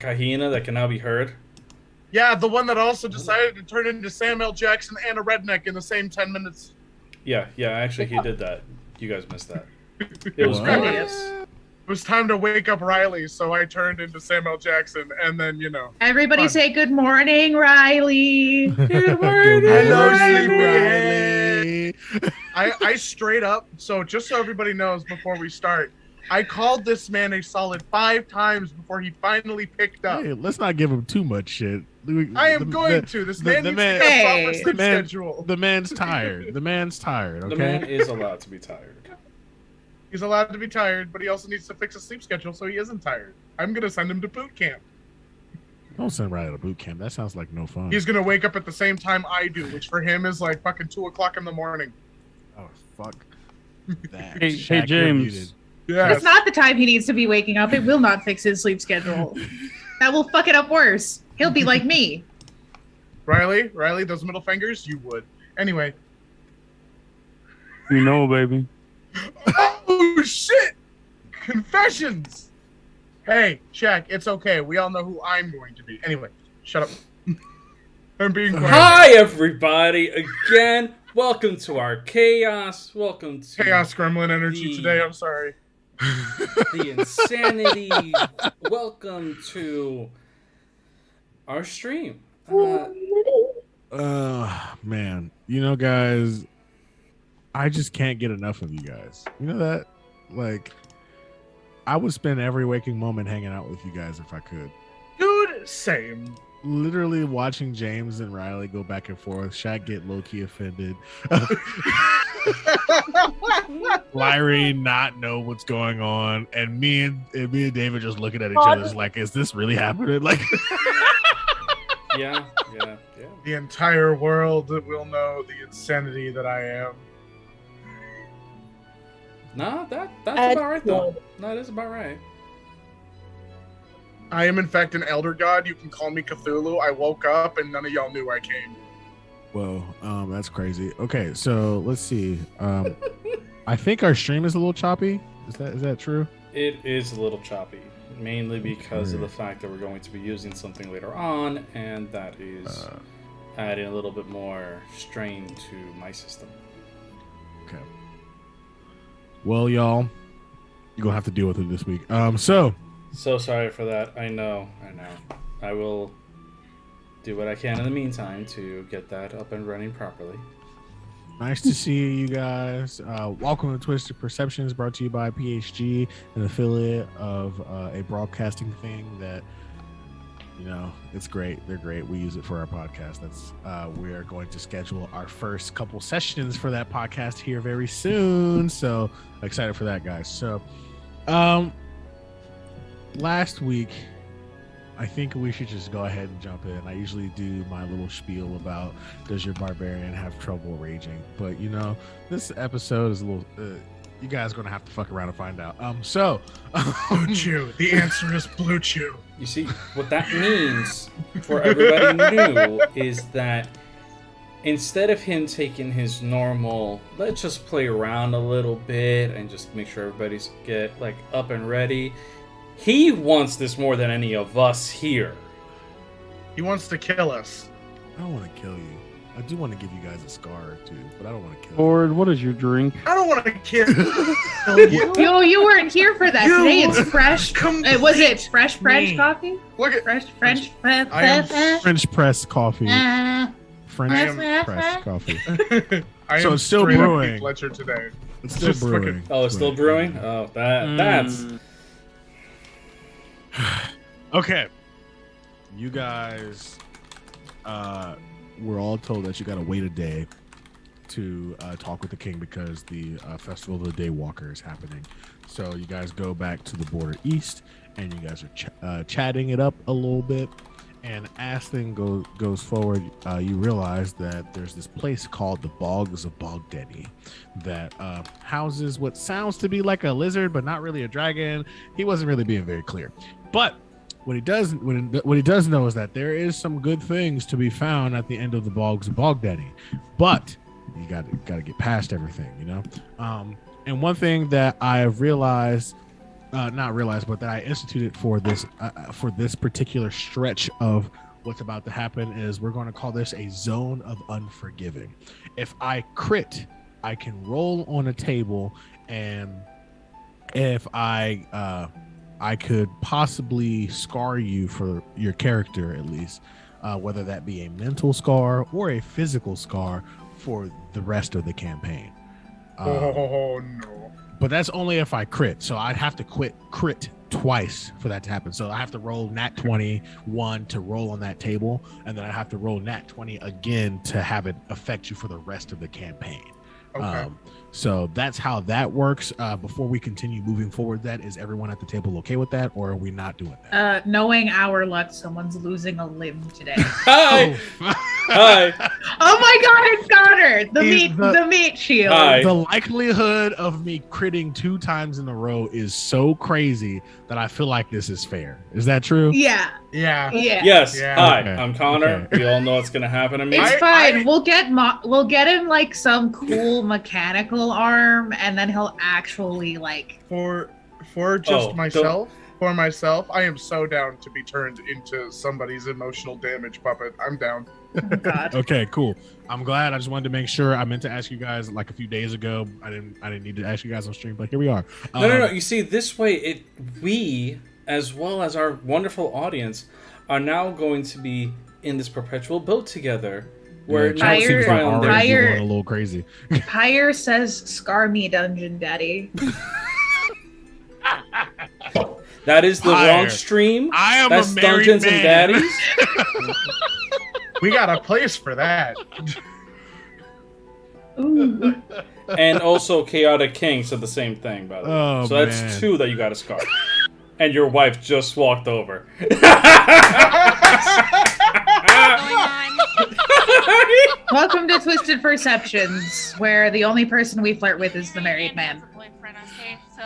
Kahina that can now be heard. Yeah, the one that also decided to turn into Samuel Jackson and a redneck in the same 10 minutes. Yeah, actually he did that. You guys missed that. It was glorious. It was time to wake up Riley, so I turned into Samuel Jackson, and then, Everybody say good morning, Riley. Good morning, Hello, Riley. I straight up, so just so everybody knows before we start, I called this man a solid 5 times before he finally picked up. Hey, let's not give him too much shit. I am going to. This man needs to get a proper sleep schedule. The man's tired. The man's tired, okay? The man is allowed to be tired. He's allowed to be tired, but he also needs to fix a sleep schedule so he isn't tired. I'm going to send him to boot camp. Don't send Riley to boot camp. That sounds like no fun. He's going to wake up at the same time I do, which for him is like fucking 2 o'clock in the morning. Oh, fuck. That. Hey, Shaq, James. Yes. It's not the time he needs to be waking up. It will not fix his sleep schedule. That will fuck it up worse. He'll be like me. Riley, those middle fingers, you would. Anyway. You know, baby. Oh, shit! Confessions! Hey, Shaq, it's okay. We all know who I'm going to be. Anyway, shut up. I'm being quiet. Hi, everybody, again. Welcome to our chaos. Welcome to Chaos Gremlin energy today. I'm sorry. the insanity. Welcome to our stream. Man. You know, guys, I just can't get enough of you guys. You know that? Like, I would spend every waking moment hanging out with you guys if I could. Dude, same. Literally watching James and Riley go back and forth. Shaq get low-key offended. Lyrie not know what's going on, and me and David just looking at each other like, is this really happening? Like, Yeah. The entire world will know the insanity that I am. No, that's about right, though. No, that is about right. I am, in fact, an elder god. You can call me Cthulhu. I woke up and none of y'all knew I came. whoa, that's crazy. Okay, so let's see. I think our stream is a little choppy. Is that true? It is a little choppy, mainly because of the fact that we're going to be using something later on, and that is adding a little bit more strain to my system. Okay. Well, y'all, you're gonna have to deal with it this week. So sorry for that. I know. I will do what I can in the meantime to get that up and running properly. nice to see you guys. Welcome to Twisted Perceptions, brought to you by PHG, an affiliate of a broadcasting thing that, it's great. They're great. We use it for our podcast. We are going to schedule our first couple sessions for that podcast here very soon. So excited for that, guys. So, last week, I think we should just go ahead and jump in. I usually do my little spiel about does your barbarian have trouble raging, but this episode is a little. You guys are gonna have to fuck around and find out. Blue Chew. The answer is Blue Chew. You see, what that means for everybody new is that instead of him taking his normal, let's just play around a little bit and just make sure everybody's up and ready, he wants this more than any of us here. He wants to kill us. I don't want to kill you. I do want to give you guys a scar or two, but I don't want to kill Ford, what is your drink? I don't want to kill you. You weren't here for that. Today it's fresh. Was it fresh French me. coffee? Look at Fresh I am you. French press coffee. French I press coffee. I So am it's still straight up brewing. Heath Ledger today. It's still Just brewing. Oh, it's still brewing? Oh, that's... Okay. You guys we're all told that you gotta wait a day to talk with the king because the Festival of the Daywalker is happening. So you guys go back to the border east and you guys are chatting it up a little bit. And as thing goes forward, you realize that there's this place called the Bogs of Bogdenny that houses what sounds to be like a lizard, but not really a dragon. He wasn't really being very clear. But what he does know is that there is some good things to be found at the end of the Bogs of Bogdenny. But you gotta get past everything, And one thing that I have realized not realized, but that I instituted for this particular stretch of what's about to happen is we're going to call this a zone of unforgiving. If I crit, I can roll on a table, and if I could possibly scar you for your character at least, whether that be a mental scar or a physical scar for the rest of the campaign. Oh no! But that's only if I crit. So I'd have to crit twice for that to happen. So I have to roll nat 21 to roll on that table, and then I have to roll nat 20 again to have it affect you for the rest of the campaign. Okay. So that's how that works. Before we continue moving forward, that is everyone at the table okay with that, or are we not doing that? Knowing our luck, someone's losing a limb today. Hi! Oh. Hi! Oh my god, it's Goddard! He's The meat shield. Hi. The likelihood of me critting 2 times in a row is so crazy that I feel like this is fair. Is that true? Yeah. Yeah. Yes. Yeah. Hi, Okay. I'm Connor. Okay. We all know what's gonna happen to me. It's I- fine. We'll get him like some cool mechanical arm, and then he'll actually like. For just Oh, myself. For myself, I am so down to be turned into somebody's emotional damage puppet. I'm down. Oh god. Okay, cool. I'm glad. I just wanted to make sure. I meant to ask you guys like a few days ago. I didn't need to ask you guys on stream, but here we are. No. You see, this way, we, as well as our wonderful audience, are now going to be in this perpetual boat together. Where Yeah, chat now seems to try on already their- be Fire- going a little crazy. Pyre says, "Scar me, Dungeon Daddy." That is the Fire. wrong stream. I am That's a married Dungeons man. and Daddies. We got a place for that. Ooh. And also Chaotic King said the same thing, by the way. Oh, So that's man. 2 that you got to scar. And your wife just walked over. Welcome to Twisted Perceptions, where the only person we flirt with is the married man. Boyfriend, okay? So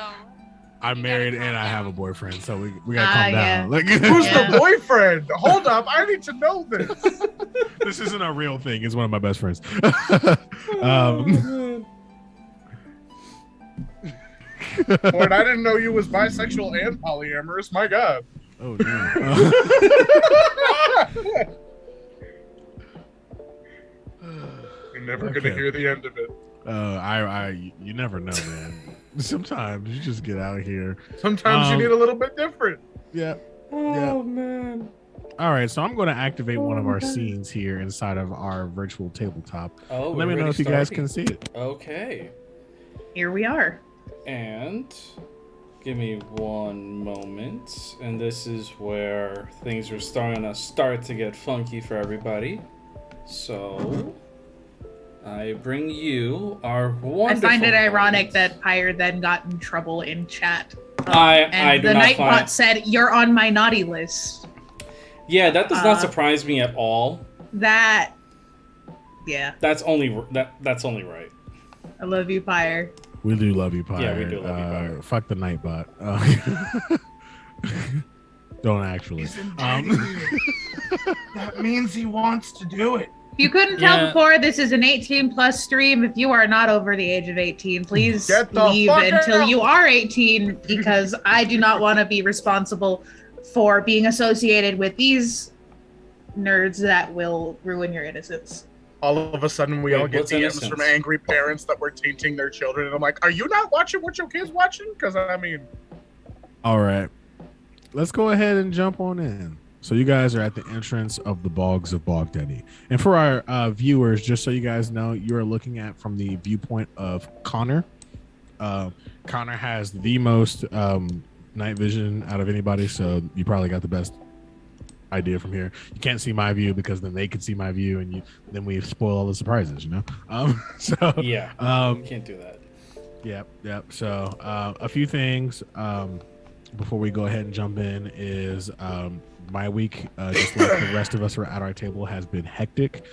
I'm You married gotta and calm I have a down. boyfriend, so we gotta calm yeah. down. Like, Who's Yeah. the boyfriend? Hold up, I need to know this. this isn't a real thing. It's one of my best friends. Lord, I didn't know you was bisexual and polyamorous. My God. Oh no. You're never gonna Okay. hear the end of it. You never know, man. Sometimes you just get out of here. Sometimes you need a little bit different. Yeah. Oh, man. All right, so I'm going to activate one of our scenes here inside of our virtual tabletop. Oh, Let me know if you guys can see it. Okay. Here we are. And give me one moment. And this is where things are starting to get funky for everybody. So I bring you our I wonderful. find it ironic audience. that Pyre then got in trouble in chat. I And do the not Nightbot find. said, "You're on my naughty list." Yeah, that does not Uh, surprise me at all. That, yeah, That's only that's only right. I love you, Pyre. We do love you, Pyre. Yeah, we do love you, Pyre. Fuck the Nightbot. Don't actually. That means he wants to do it. If you couldn't tell Yeah. before, this is an 18+ stream. If you are not over the age of 18, please Get the leave fuck until out. you are 18, because I do not want to be responsible for being associated with these nerds that will ruin your innocence. All of a sudden, we Wait, all get what's DMs innocence? from angry parents that we're tainting their children, and I'm like, "Are you not watching what your kid's watching?" Because I mean, All right. Let's go ahead and jump on in. So you guys are at the entrance of the Bogs of Bogdeni. And for our viewers, just so you guys know, you're looking at from the viewpoint of Connor. Connor has the most night vision out of anybody, so you probably got the best idea from here. You can't see my view because then they can see my view, and then we spoil all the surprises, you know? So Yeah, um, you can't do that. Yep. So a few things before we go ahead and jump in is my week, just like the rest of us are at our table, has been hectic.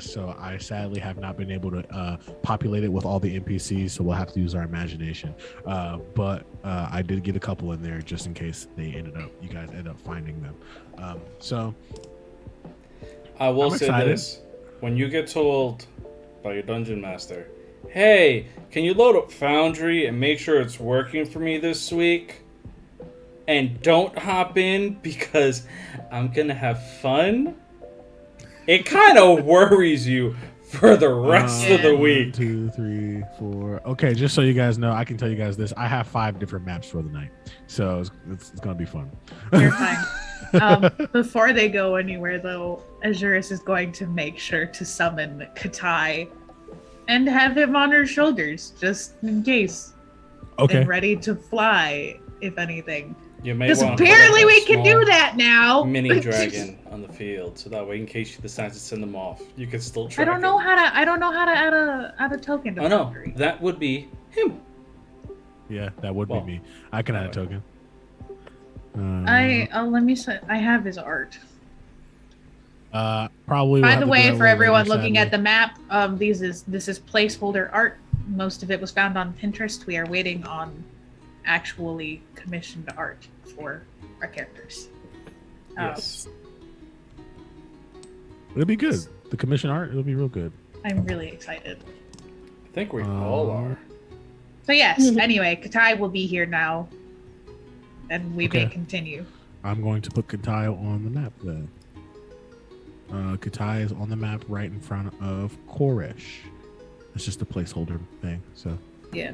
So I sadly have not been able to populate it with all the NPCs. So we'll have to use our imagination. But I did get a couple in there just in case you guys end up finding them. So I will I'm say excited. this: when you get told by your dungeon master, "Hey, can you load up Foundry and make sure it's working for me this week?" and don't hop in because I'm gonna have fun, it kind of worries you for the rest of the week. 1, 2, 3, 4. Okay, just so you guys know, I can tell you guys this. I have 5 different maps for the night, so it's gonna be fun. You're fine. Before they go anywhere, though, Azurus is going to make sure to summon Katai and have him on her shoulders, just in case. Okay. And ready to fly, if anything. You may Because want to apparently put we a can do small that now. mini dragon on the field, so that way, in case she decides to send them off, you can still track I don't know it. how to add a token to Oh no, Valkyrie. that would be him. Yeah, that would Well, be me. I can add a token. Let me say, I have his art. Probably. By the way, for everyone looking at the map, this is placeholder art. Most of it was found on Pinterest. We are waiting on actually commissioned art for our characters. Yes. It'll be good. The commission art, it'll be real good. I'm really excited. I think we all are. So yes, anyway, Katai will be here now, and we may Okay. continue. I'm going to put Katai on the map then. Katai is on the map right in front of Koresh. It's just a placeholder thing. So. Yeah.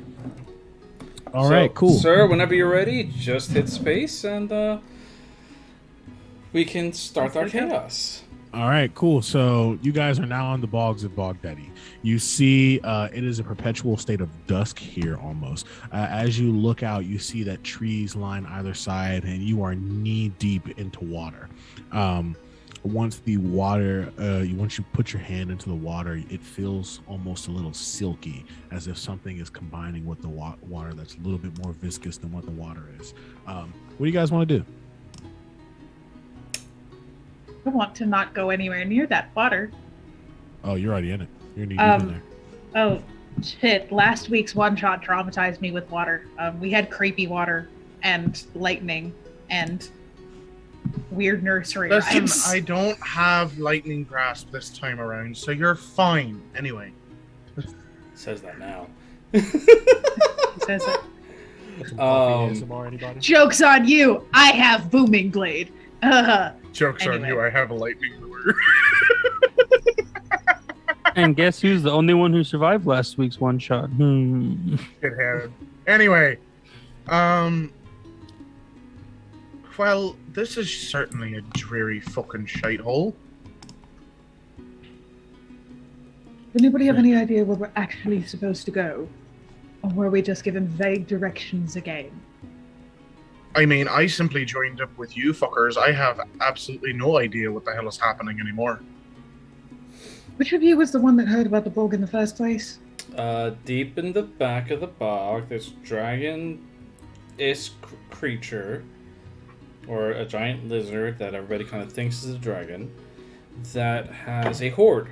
All right, cool. Sir, whenever you're ready, just hit space and we can start our chaos. All right, cool. So you guys are now on the bogs of Bogdaddy. You see it is a perpetual state of dusk here almost. As you look out, you see that trees line either side and you are knee deep into water. Once the water, once you put your hand into the water, it feels almost a little silky, as if something is combining with the water that's a little bit more viscous than what the water is. What do you guys want to do? I want to not go anywhere near that water. Oh, you're already in it. You're knee deep in there. Oh, shit. Last week's one-shot traumatized me with water. We had creepy water and lightning and weird nursery Listen, rhymes. I don't have lightning grasp this time around, so you're fine. Anyway. Says that now. Says it. Some coffee ASMR, anybody? Joke's on you. I have booming blade. Joke's on Anyway. you, I have a lightning lure. And guess who's the only one who survived last week's one shot? Shithead. Anyway, well, this is certainly a dreary fucking shithole. Does anybody have any idea where we're actually supposed to go? Or were we just given vague directions again? I mean, I simply joined up with you fuckers. I have absolutely no idea what the hell is happening anymore. Which of you was the one that heard about the bog in the first place? Deep in the back of the bog, this dragon-ish creature, or a giant lizard that everybody kind of thinks is a dragon, that has a horde.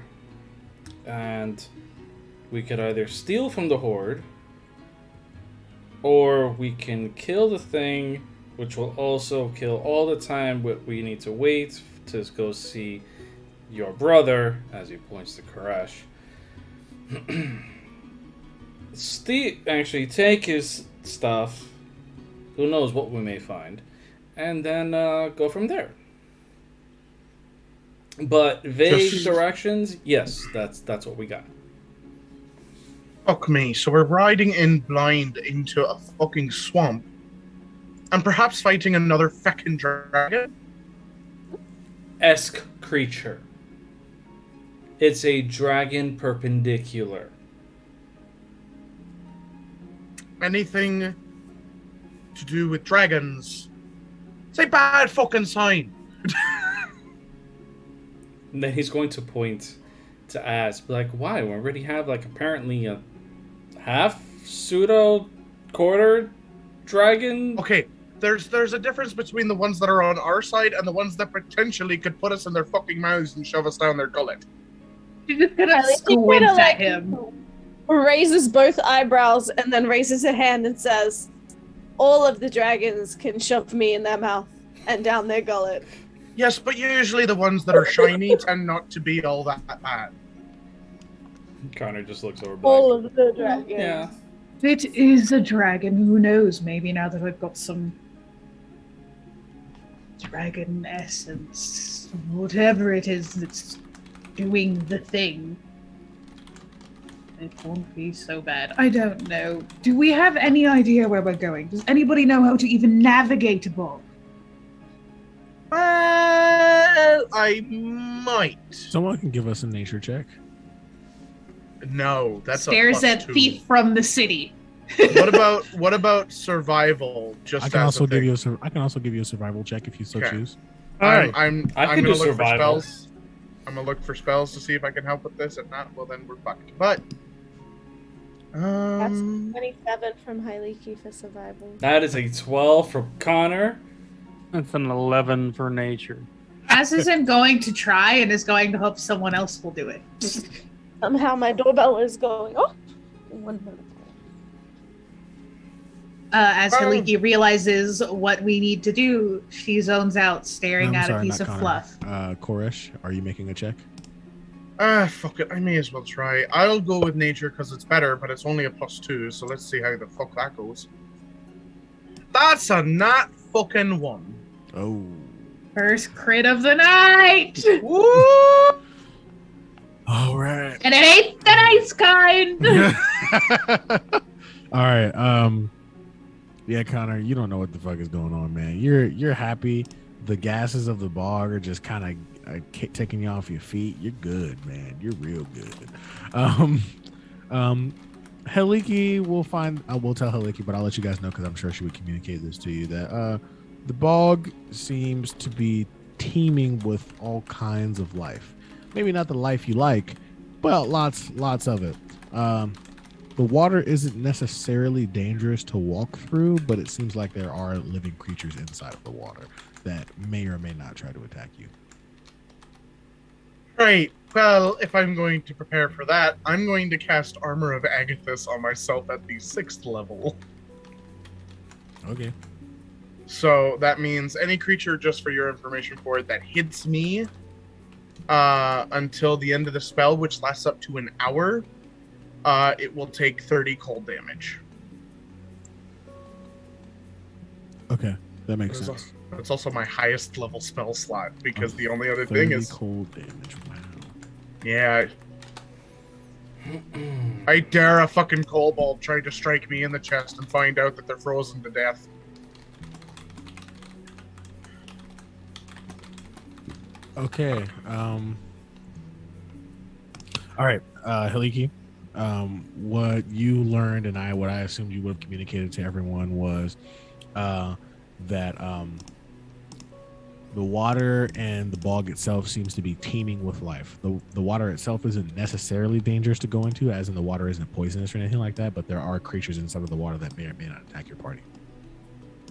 And we could either steal from the horde, or we can kill the thing, which will also kill all the time, but we need to wait to go see your brother, as he points to Koresh. Actually take his stuff, who knows what we may find, and then go from there. But vague directions, yes, that's what we got. Fuck me, so we're riding in blind into a fucking swamp. And perhaps fighting another feckin' dragon? Esque creature. It's a dragon perpendicular. Anything to do with dragons? It's a bad fucking sign. And then he's going to point to ask, like, why? We already have, like, apparently a half pseudo quarter dragon. Okay, there's a difference between the ones that are on our side and the ones that potentially could put us in their fucking mouths and shove us down their gullet. She's just gonna At least he squint kinda, at him. raises both eyebrows and then raises a hand and says, "All of the dragons can shove me in their mouth and down their gullet." Yes, but usually the ones that are shiny tend not to be all that bad. Connor just looks over. All Like, of the dragons. yeah. It is a dragon. Who knows? Maybe now that I've got some dragon essence, whatever it is that's doing the thing. It won't be so bad. I don't know. Do we have any idea where we're going? Does anybody know how to even navigate a bog? Well, I might. Someone can give us a nature check. No, that's Stares a at +2. thief from the city. What about survival? Just I can as also a thing? I can also give you a survival check if you so Okay. choose. Alright. I'm I can gonna do look survival. for spells. I'm gonna look for spells to see if I can help with this. If not, well then we're fucked. But That's 27 from Hyliki for survival. That is a 12 for Connor. That's an 11 for nature. Az isn't going to try and is going to hope someone else will do it. Somehow my doorbell is going. Oh, 1 minute. As Haliki realizes what we need to do, she zones out, staring I'm at sorry, a piece not of Connor. fluff. Koresh, are you making a check? fuck it. I may as well try. I'll go with nature because it's better, but it's only a +2. So let's see how the fuck that goes. That's a not fucking 1. Oh. First crit of the night! Woo! All right. And it ain't the nice kind! All right. Yeah, Connor, you don't know what the fuck is going on, man. You're happy. The gases of the bog are just kind of taking you off your feet. You're good, man. You're real good. Heliki will find. I will tell Heliki, but I'll let you guys know because I'm sure she would communicate this to you that the bog seems to be teeming with all kinds of life. Maybe not the life you like, but lots of it. The water isn't necessarily dangerous to walk through, but it seems like there are living creatures inside of the water that may or may not try to attack you. Right. Well, if I'm going to prepare for that, I'm going to cast Armor of Agathis on myself at the 6th level. Okay. So that means any creature, just for your information for it, that hits me until the end of the spell, which lasts up to an hour, it will take 30 cold damage. Okay, that makes It's sense. It's also my highest level spell slot because the only other 30 thing is, cold damage. Wow. yeah, I dare a fucking kobold try to strike me in the chest and find out that they're frozen to death. Okay. All right, Heliki. What you learned and what I assumed you would have communicated to everyone was that the water and the bog itself seems to be teeming with life. The water itself isn't necessarily dangerous to go into, as in the water isn't poisonous or anything like that, but there are creatures inside of the water that may or may not attack your party.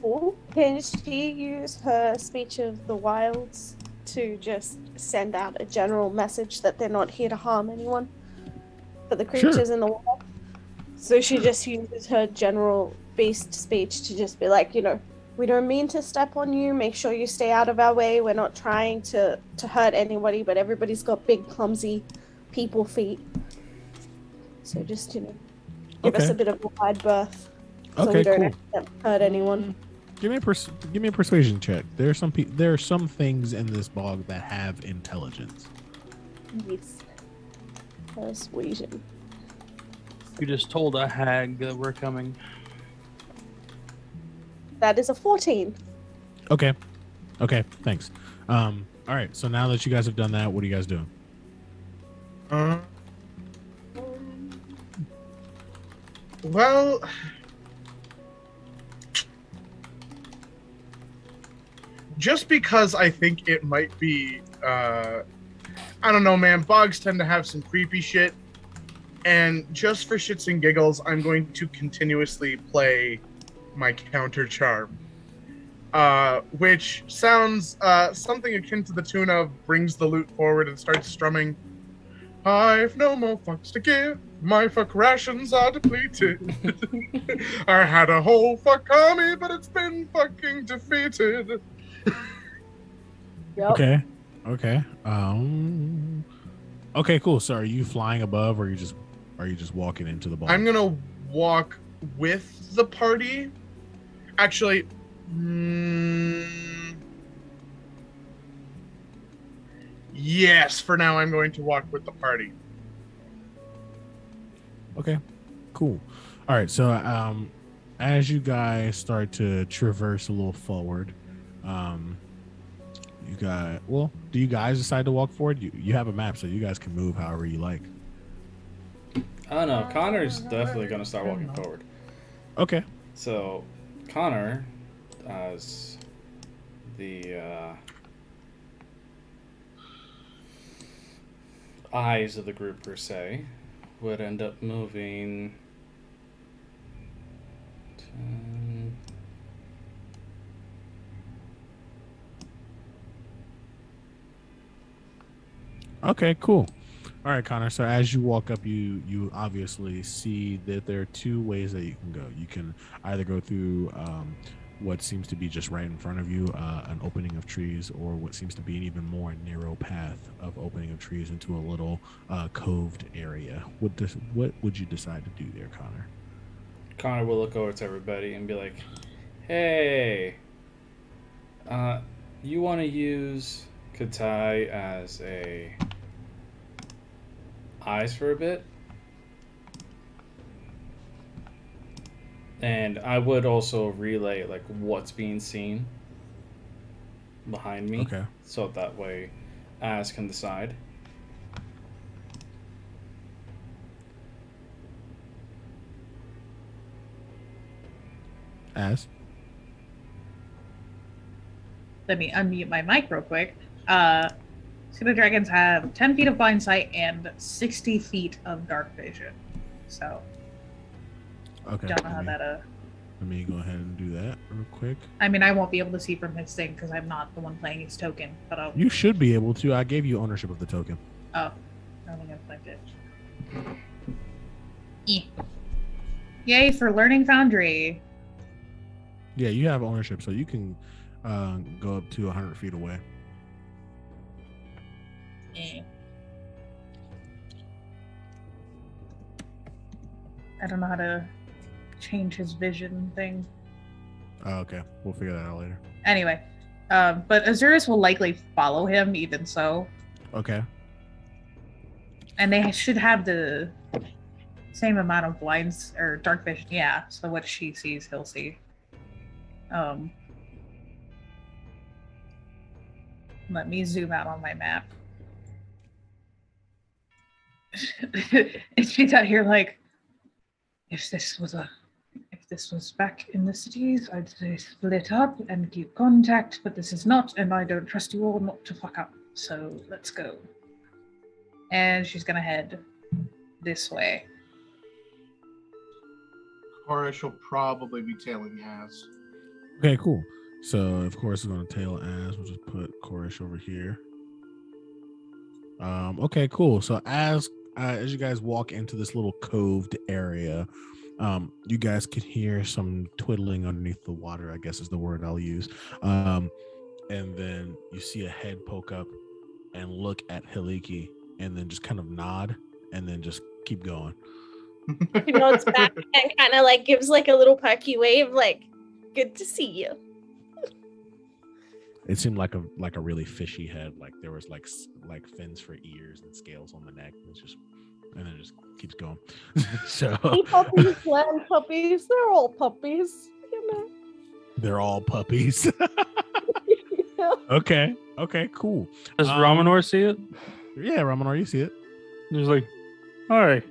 Or can she use her speech of the wilds to just send out a general message that they're not here to harm anyone for the creatures in the water? So she just uses her general beast speech to just be like, we don't mean to step on you. Make sure you stay out of our way. We're not trying to hurt anybody, but everybody's got big, clumsy people feet. So just, give us a bit of a wide berth. So we don't hurt anyone. Give me a persuasion check. There are some things in this bog that have intelligence. Yes. Persuasion. You just told a hag that we're coming. That is a 14. Okay, thanks. All right, so now that you guys have done that, what are you guys doing? Well, just because I think it might be, I don't know, man, bogs tend to have some creepy shit, and just for shits and giggles, I'm going to continuously play my counter charm, which sounds something akin to the tune of brings the loot forward and starts strumming. I've no more fucks to give. My fuck rations are depleted. I had a whole fuck army, but it's been fucking defeated. Yep. Okay. Okay, cool. So are you flying above, or are you just walking into the bog? I'm gonna walk with the party. Actually, Yes, for now I'm going to walk with the party. Okay, cool. All right, so as you guys start to traverse a little forward, do you guys decide to walk forward? You have a map, so you guys can move however you like. I don't know. Connor's definitely going to start walking forward. Okay. So, Connor, as the eyes of the group per se, would end up moving 10, Okay, cool. All right, Connor. So as you walk up, you obviously see that there are two ways that you can go. You can either go through what seems to be just right in front of you, an opening of trees, or what seems to be an even more narrow path of opening of trees into a little coved area. What would you decide to do there, Connor? Connor will look over to everybody and be like, "Hey, you want to use Katai as a eyes for a bit?" And I would also relay like what's being seen behind me, Okay. so that way Az can decide. As Let me unmute my mic real quick. Pseudo dragons have 10 feet of blind sight and 60 feet of dark vision. So, okay. don't know how that. Let me go ahead and do that real quick. I mean, I won't be able to see from his thing because I'm not the one playing his token. But I'll. You should be able to. I gave you ownership of the token. Oh, I don't think I clicked it. Yay for Learning Foundry. Yeah, you have ownership, so you can go up to 100 feet away. I don't know how to change his vision thing. Oh, okay. We'll figure that out later. Anyway, but Azurus will likely follow him even so. Okay. And they should have the same amount of blinds or dark vision. Yeah, so what she sees, he'll see. Let me zoom out on my map. And she's out here like, if this was back in the cities, I'd say split up and keep contact, but this is not, and I don't trust you all not to fuck up. So let's go. And she's gonna head this way. Chorus will probably be tailing Az. Okay, cool. So, of course, it's going to tail Az. We'll just put Korish over here. Okay, cool. So, as you guys walk into this little coved area, you guys can hear some twiddling underneath the water, I guess is the word I'll use. And then you see a head poke up and look at Hiliki and then just kind of nod and then just keep going. He nods back and kind of like gives like a little perky wave, like, good to see you. It seemed like a really fishy head, like there was like fins for ears and scales on the neck. And then it just keeps going. So Hey, puppies, land puppies, they're all puppies, you know. They're all puppies. Yeah. Okay, cool. Does Ramanor see it? Yeah, Ramanor, you see it. He's like, all right.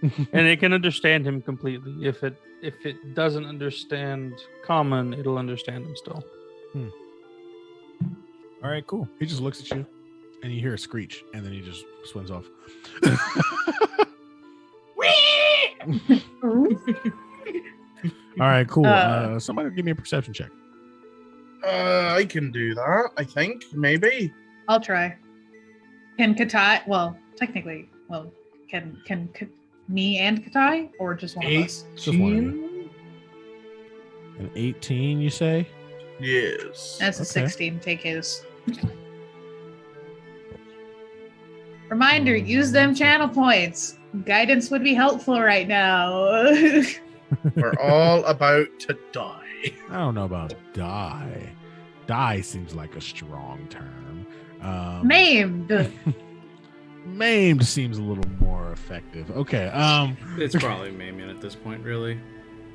And it can understand him completely. If it doesn't understand common, it'll understand him still. All right, cool. He just looks at you, and you hear a screech, and then he just swims off. All right, cool. Somebody give me a perception check. I can do that, I think. Maybe. I'll try. Can Katai? Well, technically, can me and Katai, or just one of us? Just one of you. An 18, you say? Yes. That's a Okay. 16. Take his. Reminder: use them channel points. Guidance would be helpful right now. We're all about to die. I don't know about die. Die seems like a strong term. Maimed. Maimed seems a little more effective. Okay. It's probably maiming at this point, really.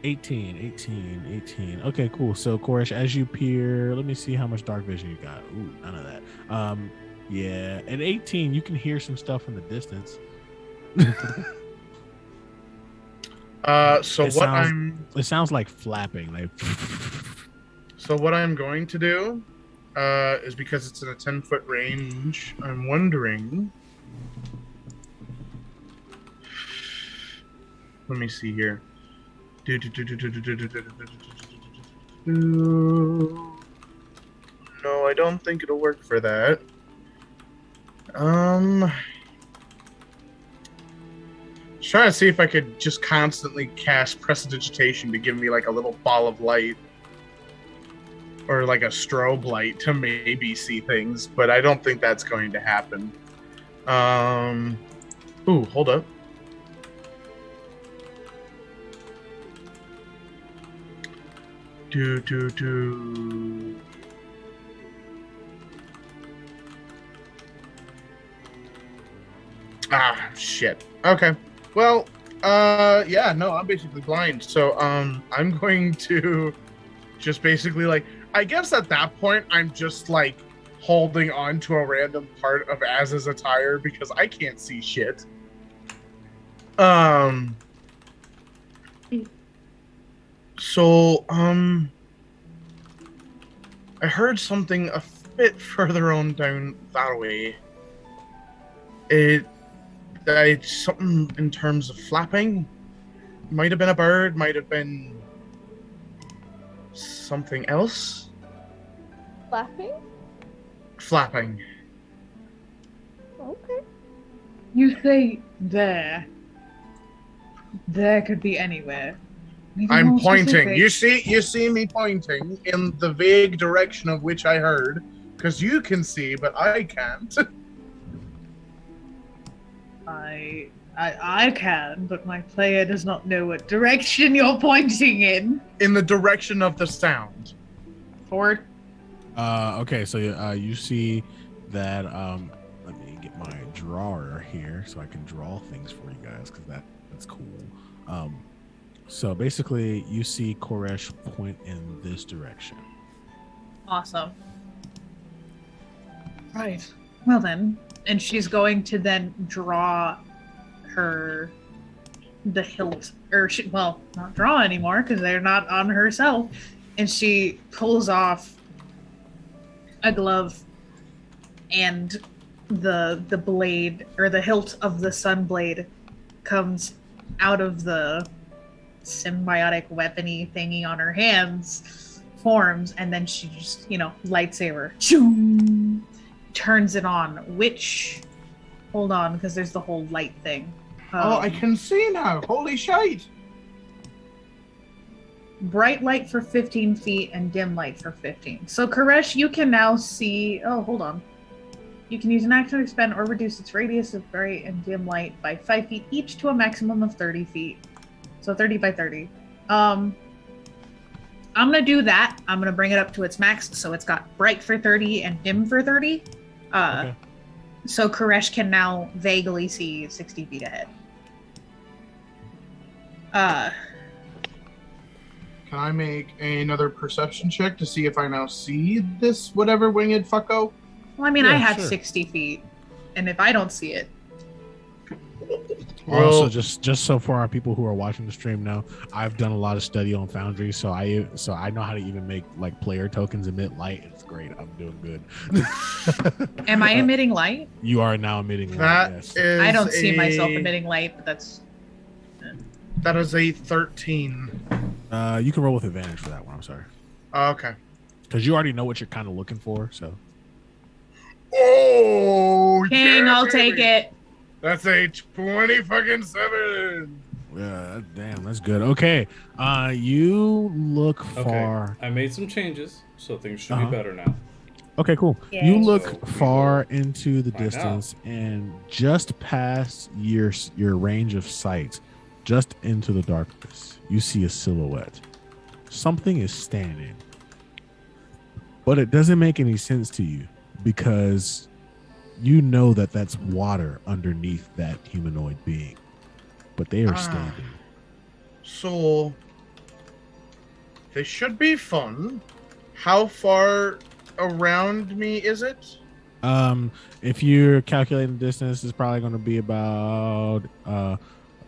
18. Okay, cool. So, Koresh, as you peer, let me see how much dark vision you got. Ooh, none of that. Yeah, at 18, you can hear some stuff in the distance. It sounds like flapping. Like. So what I'm going to do is because it's in a 10-foot range, I'm wondering. Let me see here. No, I don't think it'll work for that. Trying to see if I could just constantly cast Prestidigitation to give me like a little ball of light. Or like a strobe light to maybe see things, but I don't think that's going to happen. Ooh, hold up. Ah, shit. Okay. Well, yeah, no, I'm basically blind. So, I'm going to just basically like, I guess at that point, I'm just like holding on to a random part of Az's attire because I can't see shit. So, I heard something a bit further on down that way. It's something in terms of flapping. Might have been a bird, might have been something else. Flapping. Okay. You say there. There could be anywhere. Maybe I'm more pointing. specific. You see me pointing in the vague direction of which I heard, because you can see, but I can't. I can, but my player does not know what direction you're pointing in. In the direction of the sound. Forward. Okay, so you see that. Let me get my drawer here so I can draw things for you guys because that's cool. So basically, you see Koresh point in this direction. Awesome. Right. Well then, and she's going to then draw the hilt, or not draw anymore because they're not on herself, and she pulls off a glove, and the blade or the hilt of the sun blade comes out of the symbiotic weapony thingy on her hands, forms, and then she just lightsaber turns it on, which hold on because there's the whole light thing. Oh, I can see now. Holy shite. Bright light for 15 feet and dim light for 15. So, Koresh, you can now see... Oh, hold on. You can use an action to expand or reduce its radius of bright and dim light by 5 feet each to a maximum of 30 feet. So 30 by 30. I'm going to do that. I'm going to bring it up to its max. So it's got bright for 30 and dim for 30. Okay. So Koresh can now vaguely see 60 feet ahead. Can I make another perception check to see if I now see this whatever winged fucko? Well, I mean, I have 60 feet, and if I don't see it... Well, also, just so for our people who are watching the stream now, I've done a lot of study on Foundry, so I know how to even make like player tokens emit light. It's great. I'm doing good. Am I emitting light? You are now emitting light. That yes. is I don't see myself emitting light, but that's... That is a 13. You can roll with advantage for that one. I'm sorry. Okay. Because you already know what you're kind of looking for, so. Oh, King, yeah, I'll take it. That's a 27. Yeah, damn, that's good. Okay, you look far. Okay. I made some changes, so things should be better now. Okay, cool. Yay. You look So far into the find distance, and just past your range of sight, just into the darkness, you see a silhouette. Something is standing, but it doesn't make any sense to you because you know that that's water underneath that humanoid being, but they are standing. So this should be fun. How far around me is it? If you're calculating distance, it's probably going to be about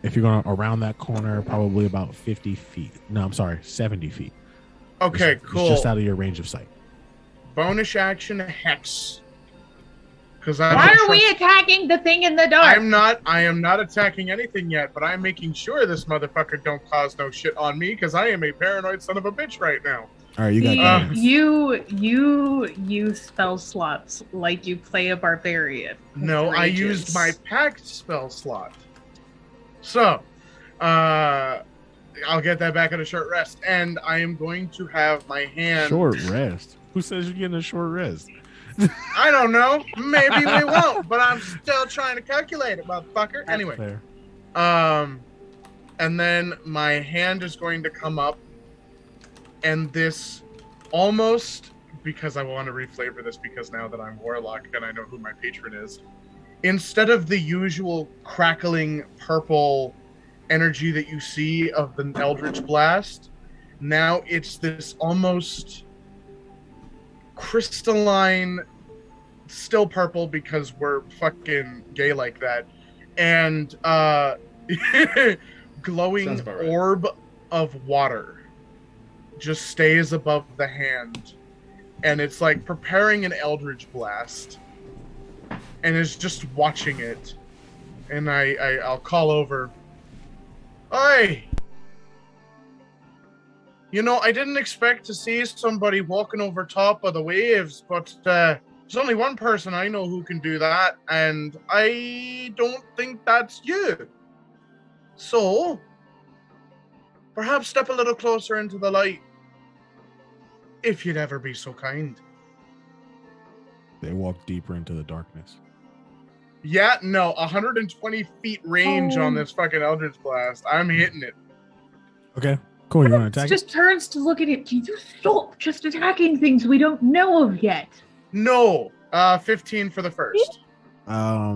if you're going around that corner, probably about 50 feet. No, I'm sorry, 70 feet. Okay, It's cool. just out of your range of sight. Bonus action hex. Because Why are we attacking the thing in the dark? I am not attacking anything yet, but I'm making sure this motherfucker don't cause no shit on me because I am a paranoid son of a bitch right now. All right, you got guidance. You use spell slots like you play a barbarian. No, I used my packed spell slot. So, I'll get that back at a short rest, and I am going to have my hand. Short rest. Who says you're getting a short rest? I don't know. Maybe we won't, but I'm still trying to calculate it, motherfucker. That's Anyway, fair. and then my hand is going to come up, and this almost, because I want to reflavor this because now that I'm Warlock and I know who my patron is, instead of the usual crackling purple energy that you see of the Eldritch Blast, now it's this almost crystalline, still purple because we're fucking gay like that, and glowing Right. orb of water just stays above the hand, and it's like preparing an Eldritch Blast, and is just watching it. And I'll call over, "Oi! You know, I didn't expect to see somebody walking over top of the waves, but there's only one person I know who can do that, and I don't think that's you. So, perhaps step a little closer into the light, if you'd ever be so kind." They walk deeper into the darkness. Yeah, no, 120 feet range on this fucking Eldritch Blast. I'm hitting it. Okay, cool. You want to attack? Just turns to look at it. Can you stop just attacking things we don't know of yet? No, 15 for the first. Oh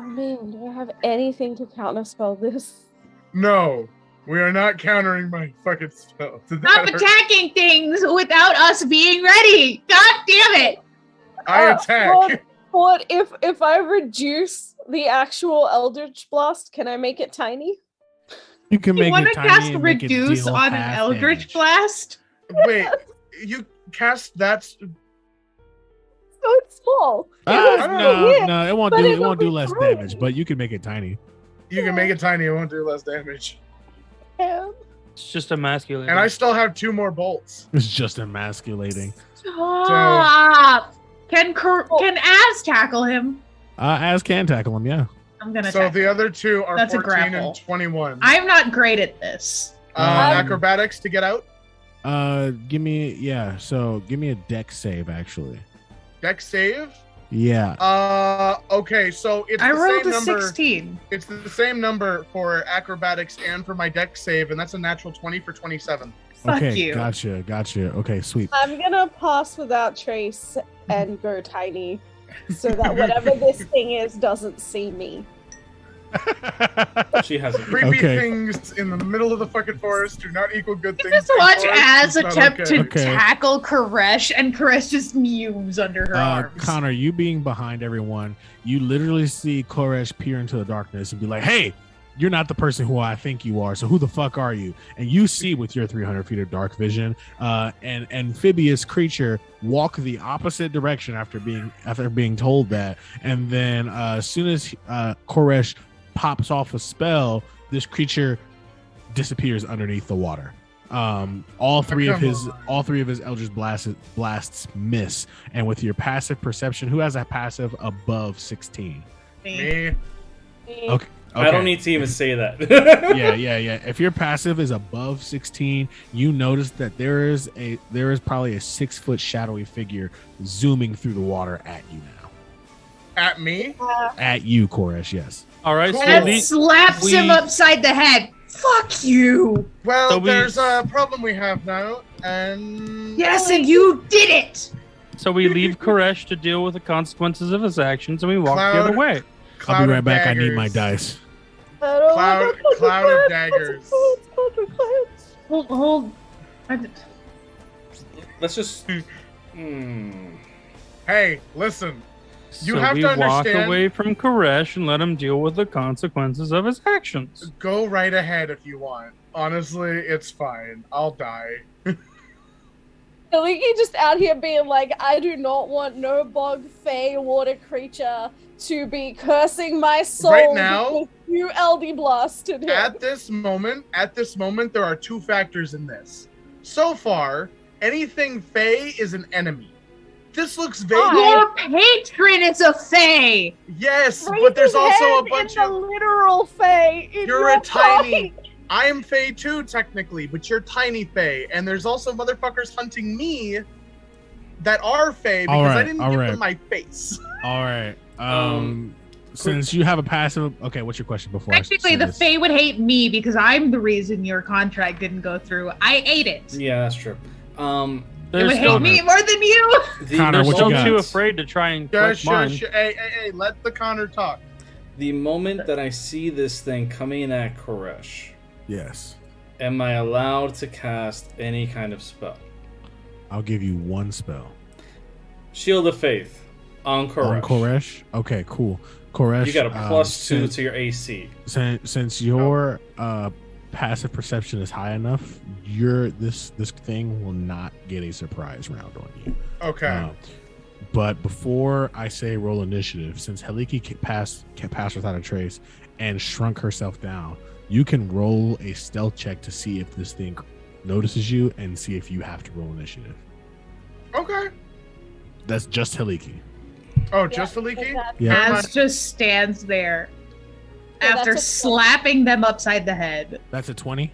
man, do I have anything to counterspell this? No, we are not countering my fucking spell. Did Stop that hurt? attacking things without us being ready. God damn it! I attack. What if I reduce the actual Eldritch Blast, can I make it tiny? You can You make want it to tiny cast and make it reduce deal on an half Eldritch damage. Blast? Wait, you cast that? So it's small. No, it won't but do. it It will won't do be less tiny. damage, but you can make it tiny. You can make it tiny. It won't do less damage. It's just emasculating. And I still have 2 more bolts. It's just emasculating. Stop! Can Az tackle him? Az can tackle him. Yeah. I'm gonna So tackle the him. other 2 are That's a 14 grapple. and 21. I'm not great at this. Acrobatics to get out. Give me So give me a dex save actually. Dex save. Yeah. Okay, so it's I the rolled same a number. 16. It's the same number for acrobatics and for my dex save, and that's a natural 20 for 27. Fuck Okay. you. Gotcha. Okay. Sweet. I'm gonna pass without trace and go tiny, so that whatever this thing is doesn't see me. She has a Creepy Okay. things in the middle of the fucking forest do not equal good things. Just in watch forests. Az It's not attempt okay. to Okay. tackle Koresh, and Koresh just mews under her arms. Connor, you being behind everyone, you literally see Koresh peer into the darkness and be like, "Hey, you're not the person who I think you are. So who the fuck are you?" And you see with your 300 feet of dark vision, an amphibious creature walk the opposite direction after being told that. And then as soon as Koresh pops off a spell, this creature disappears underneath the water. All three of his Eldritch blasts miss. And with your passive perception, who has a passive above 16? Me. Okay. I don't need to even say that. yeah. If your passive is above 16, you notice that there is probably a 6-foot shadowy figure zooming through the water at you now. At me? At you, Koresh. Yes. All right. Cool. So And the- slaps him upside the head. Fuck you! Well, So we- there's a problem we have now, and Yes, and you did it! So we leave Koresh to deal with the consequences of his actions, and we walk the Cloud- other way. I'll Cloud be right of back. I need my daggers. dice. Cloud of daggers. Hold. Let's just. Hey, listen. You so have we to walk understand- away from Koresh and let him deal with the consequences of his actions. Go right ahead if you want. Honestly, it's fine. I'll die. Like he just out here being like, I do not want no bog fey water creature to be cursing my soul Right now- because you LD blasted him. At this moment, there are two factors in this. So far, anything fey is an enemy. This looks vaguely Your patron is a fae. yes, Raise but there's his also a hand bunch in the of literal fey. In You're your a tiny. fight. I'm Fae too, technically, but you're tiny Fae, and there's also motherfuckers hunting me that are Fae because I Alright, didn't give alright. them my face. All right. Since you have a passive, okay. What's your question before? Technically, I the say this? fae would hate me because I'm the reason your contract didn't go through. I ate it. Yeah, that's true. It There's would still, hate me more than you. Connor, they're what still you got? too afraid to try and Yeah, collect sure, mine. sure. Hey, let the Connor talk. The moment that I see this thing coming at Koresh, Yes. am I allowed to cast any kind of spell? I'll give you one spell. Shield of Faith on Koresh. On Koresh? Okay, cool. Koresh, You got a +2 since, to your AC. since your passive perception is high enough, this thing will not get a surprise round on you. Okay. But before I say roll initiative, since Heliki can pass without a trace and shrunk herself down, you can roll a stealth check to see if this thing notices you and see if you have to roll initiative. Okay. That's just Heliki. Oh, just a leaky? exactly. Yeah. Az just stands there Yeah, after that's a- slapping them upside the head. That's a 20.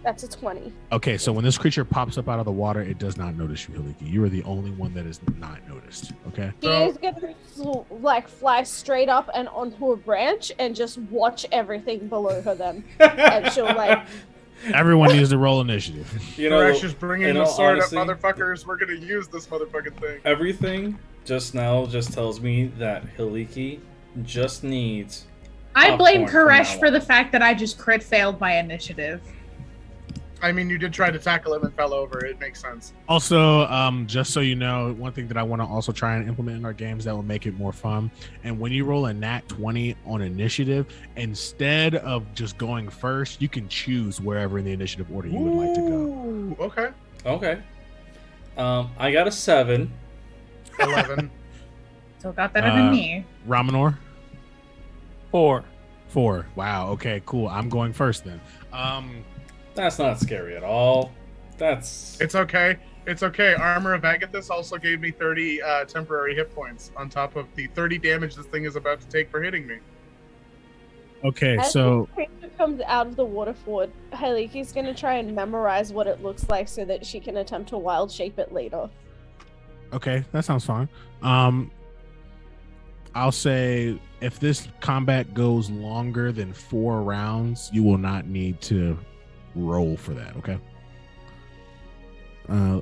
That's a 20. Okay, so when this creature pops up out of the water, it does not notice you, Heliki. You are the only one that is not noticed. Okay. He So- is gonna like fly straight up and onto a branch and just watch everything below her then. And she'll like Everyone needs to roll initiative. You know, Koresh is bringing in the all sword honesty, up, motherfuckers. We're gonna use this motherfucking thing. everything just now just tells me that Hiliki just needs. I blame Popcorn from Koresh now for on. the fact that I just crit failed my initiative. I mean, you did try to tackle him and fell over. It makes sense. Also, just so you know, one thing that I want to also try and implement in our games that will make it more fun. And when you roll a nat 20 on initiative, instead of just going first, you can choose wherever in the initiative order you would like to go. Ooh, okay. Okay. I got a 7. 11. So got better than me. Ramanor? 4. 4. Wow. Okay, cool. I'm going first then. That's not scary at all. That's. It's okay. It's okay. Armor of Agathis also gave me 30 temporary hit points on top of the 30 damage this thing is about to take for hitting me. Okay, as so the creature comes out of the waterford, Haliki's gonna try and memorize what it looks like so that she can attempt to wild shape it later. okay, that sounds fine. I'll say if this combat goes longer than 4 rounds, you will not need to roll for that. Okay.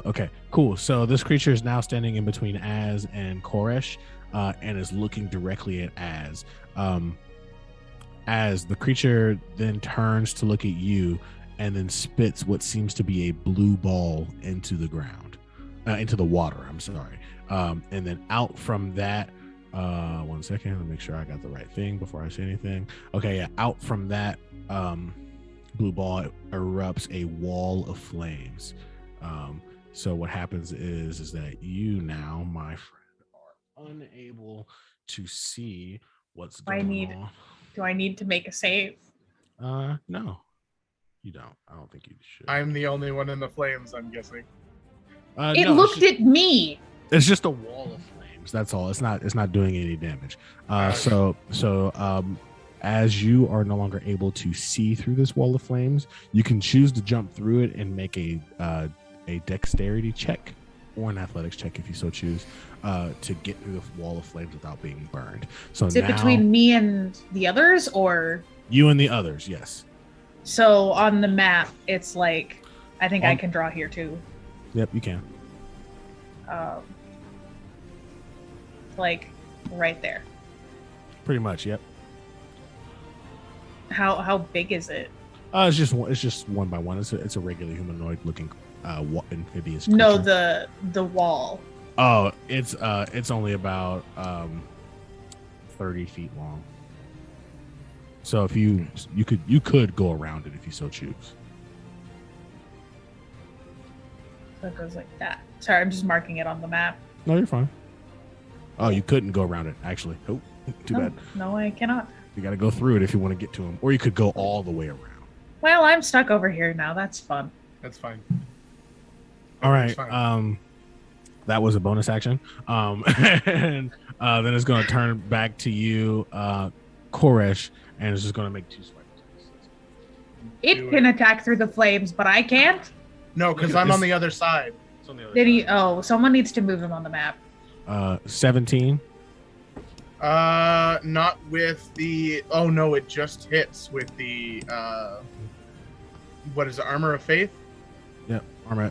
Okay, cool. So this creature is now standing in between Az and Koresh, and is looking directly at Az. As the creature then turns to look at you, and then spits what seems to be a blue ball into the ground, into the water. I'm sorry. And then out from that, 1 second. Let me make sure I got the right thing before I say anything. Okay, yeah. Out from that blue ball erupts a wall of flames. So what happens is that you now, my friend, are unable to see what's going on. Do I need to make a save? No, you don't. I don't think you should. I'm the only one in the flames, I'm guessing. It no, looked at me. It's just a wall of flames. That's all. It's not doing any damage. So as you are no longer able to see through this wall of flames, you can choose to jump through it and make a dexterity check or an athletics check if you so choose, to get through the wall of flames without being burned. So Is it now, between me and the others, or you and the others, yes. so on the map? It's like I think I On- can draw here too. Yep, you can. like right there. Pretty much, yep. How big is it? It's just one by one. It's a regular humanoid looking amphibious creature. No, the wall. Oh, it's only about 30 feet long. So if you could go around it if you so choose. So it goes like that. Sorry, I'm just marking it on the map. No, you're fine. Oh, you couldn't go around it actually. Oh, too bad. No, I cannot. You got to go through it if you want to get to him, or you could go all the way around. Well, I'm stuck over here now. That's fun. That's fine. All That's right. fine. That was a bonus action. And then it's going to turn back to you, Koresh, and it's just going to make 2 swipe attacks. It can attack through the flames, but I can't. No, because I'm on the other side. It's on the other Did he? side. Oh, someone needs to move him on the map. 17. Not with the. Oh no, it just hits with the. What is it? Armor of Faith. Yep. Armor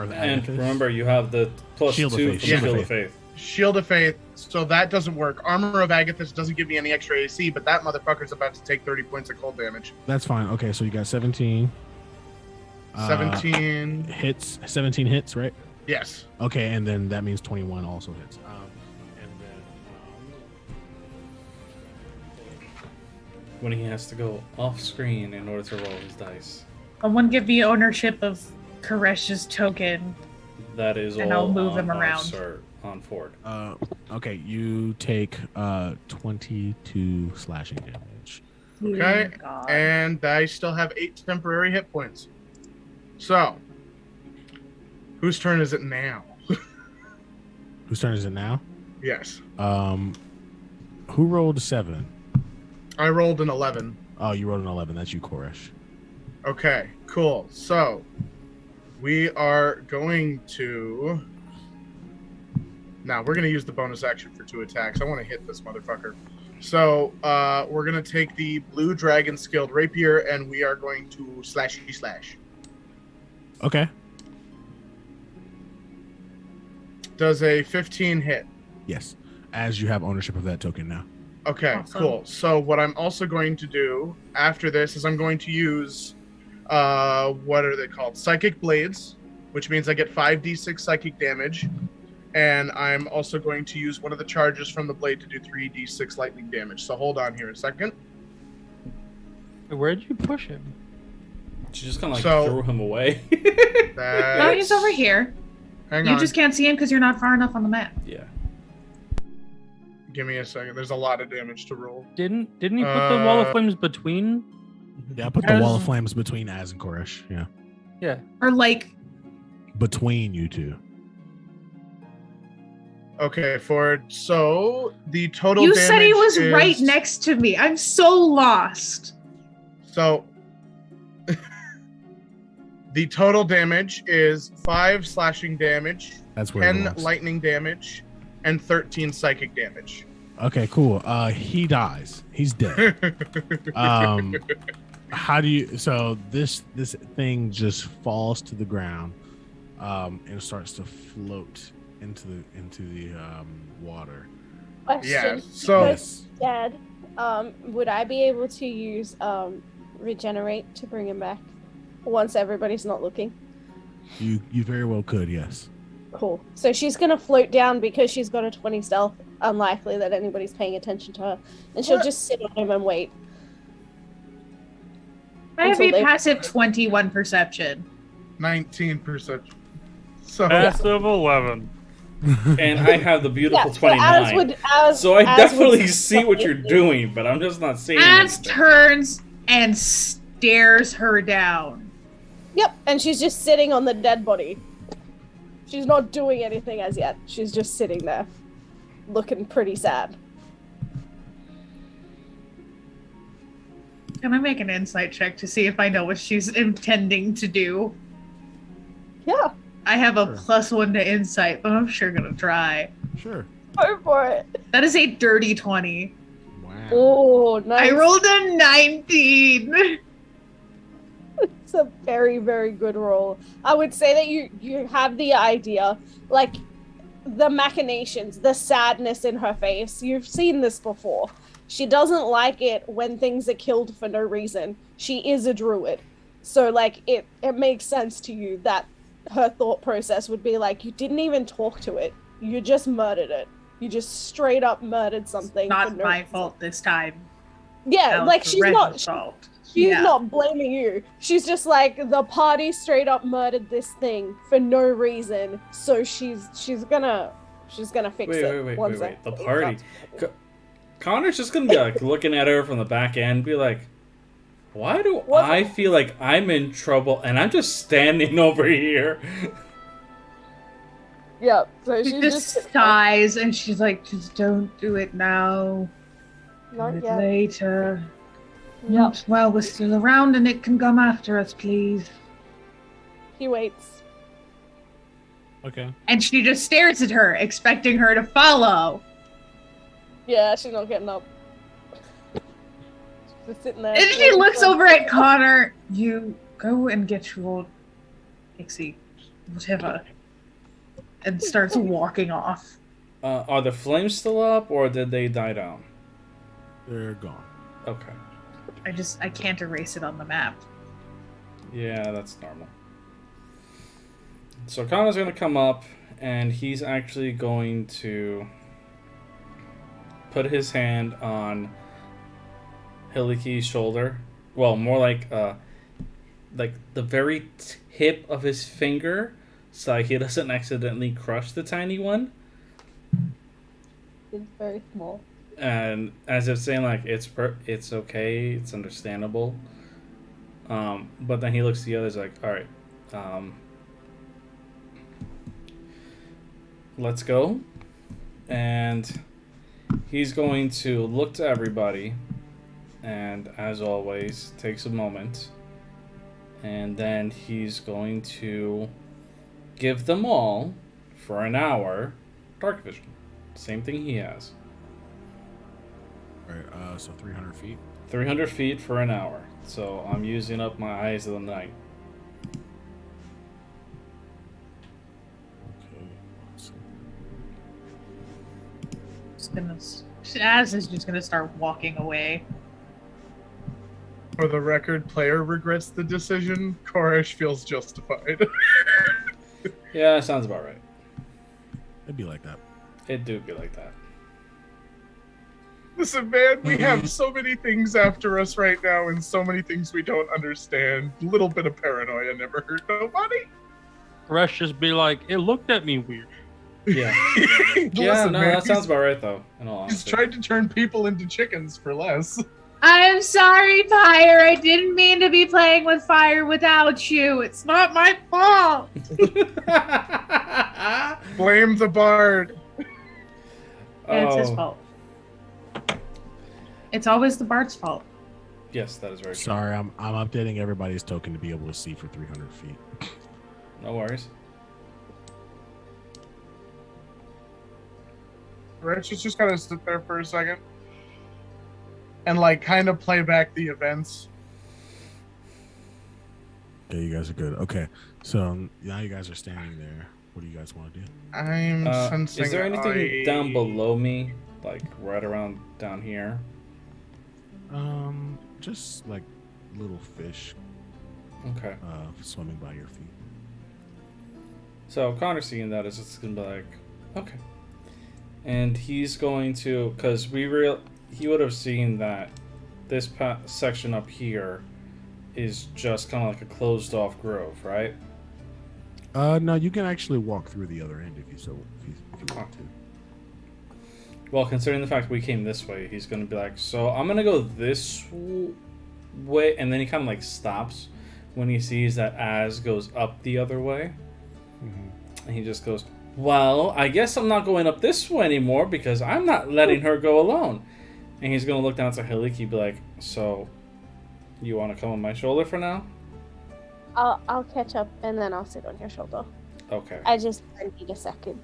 of And Agathis. remember, you have the +2 Shield of from Faith, Shield Shield of of Faith. Shield of Faith. So that doesn't work. Armor of Agathis doesn't give me any extra AC, but that motherfucker's about to take 30 points of cold damage. That's fine. Okay, so you got 17. 17. Hits. 17 hits, right? Yes. Okay, and then that means 21 also hits. And then When he has to go off screen in order to roll his dice. Someone give me ownership of Koresh's token. That is And all I'll move him on around. us, or on Ford. okay, you take 22 slashing damage. Okay, Oh, God. and I still have 8 temporary hit points. So, whose turn is it now? Whose turn is it now? Yes. Who rolled 7? I rolled an 11. Oh, you rolled an 11. That's you, Koresh. Okay, cool. So, we are going to... Now, we're going to use the bonus action for 2 attacks. I want to hit this motherfucker. So, we're going to take the Blue Dragon Skilled Rapier, and we are going to slashy slash. Okay. Does a 15 hit? Yes. As you have ownership of that token now. Okay, Awesome. cool. So what I'm also going to do after this is I'm going to use, what are they called? Psychic Blades, which means I get 5d6 psychic damage. And I'm also going to use one of the charges from the blade to do 3d6 lightning damage. So hold on here a second. Where'd you push him? She just kind of like So- threw him away. No, he's over here. Hang You on. just can't see him because you're not far enough on the map. Yeah. Give me a second. There's a lot of damage to roll. Didn't he put the wall of Uh, flames between? Yeah, I put the wall of flames between Az and Koresh. Yeah. Yeah. Or like, Between you two. Okay, Ford. So the total you damage said he was is- right next to me. I'm so lost. So the total damage is 5 slashing damage, That's where it 10 belongs. lightning damage, and 13 psychic damage. Okay, cool. He dies. He's dead. How do you? So this thing just falls to the ground, and starts to float into the water. Question. Yeah. So Yes. Dad, would I be able to use regenerate to bring him back once everybody's not looking? You very well could. Yes. Cool. So she's gonna float down because she's got a 20 stealth. Unlikely that anybody's paying attention to her, and she'll What? just sit on him and wait. I have Until a they- passive 21 perception. 19%. So Passive 11. And I have the beautiful so 29. Az So I Az would definitely see what you're probably- doing, but I'm just not seeing Az anything. turns and stares her down. Yep, and she's just sitting on the dead body. She's not doing anything as yet. She's just sitting there, looking pretty sad. Can I make an insight check to see if I know what she's intending to do? Yeah, I have a Sure. +1 to insight, but I'm sure gonna try. Sure. go for it. That is a dirty 20. Wow. Oh, nice. I rolled a 19. It's a very, very good roll. I would say that you have the idea. Like, the machinations, the sadness in her face. You've seen this before. She doesn't like it when things are killed for no reason. She is a druid. So, like, it makes sense to you that her thought process would be like, you didn't even talk to it. You just murdered it. You just straight up murdered something. Not my fault this time. Yeah, like, she's not... fault. She's not blaming you. She's just like, the party straight up murdered this thing for no reason. So she's gonna fix it. Wait. The party. Connor's just gonna be like looking at her from the back end, be like, why do I feel like I'm in trouble and I'm just standing over here? Yep. So she just sighs and she's like, just don't do it now. Not yet. Later. Yep. While we're still around and it can come after us, please. He waits. Okay. And she just stares at her, expecting her to follow. Yeah, she's not getting up. She's just sitting there. And she looks over at Connor. You go and get your pixie, whatever, and starts walking off. Are the flames still up, or did they die down? They're gone. Okay. I can't erase it on the map. Yeah, that's normal. So Connor's gonna come up, and he's actually going to put his hand on Hiliki's shoulder. Well, more like the very tip of his finger, so he doesn't accidentally crush the tiny one. It's very small. And as if saying like it's okay, it's understandable. But then he looks at the others like, all right, let's go. And he's going to look to everybody, and as always, takes a moment, and then he's going to give them all for an hour dark vision. Same thing he has. Alright, so 300 feet. 300 feet for an hour. So I'm using up my eyes of the night. Okay. So Shaz is just gonna start walking away. For the record, player regrets the decision. Koresh feels justified. Yeah, sounds about right. it'd be like that. It do be like that. Listen, man, we have so many things after us right now and so many things we don't understand. A little bit of paranoia never hurt nobody. Rush just be like, it looked at me weird. Yeah. Listen, Yeah, no, man, that sounds about right though. In all he's honesty. tried to turn people into chickens for less. I'm sorry, Pyre. I didn't mean to be playing with fire without you. It's not my fault. Blame the bard. Yeah, it's his Oh. fault. It's always the bard's fault. Yes, that is very true. Sorry, I'm updating everybody's token to be able to see for 300 feet. No worries. Rich is just gotta sit there for a second and like kind of play back the events. Okay, you guys are good. Okay, so now you guys are standing there. What do you guys want to do? I'm sensing. Is there anything down below me, like right around down here? Just like little fish Okay. swimming by your feet. So Connor seeing that is just gonna be like, okay, and he's going to, because he would have seen that this section up here is just kind of like a closed off grove, right? No, you can actually walk through the other end if you want to. Well, considering the fact we came this way, he's gonna be like, so I'm gonna go this way, and then he kind of like stops when he sees that Az goes up the other way. And he just goes, well, I guess I'm not going up this way anymore because I'm not letting her go alone. And he's going to look down to Hiliki and be like, so, you want to come on my shoulder for now? I'll catch up and then I'll sit on your shoulder. Okay. I need a second.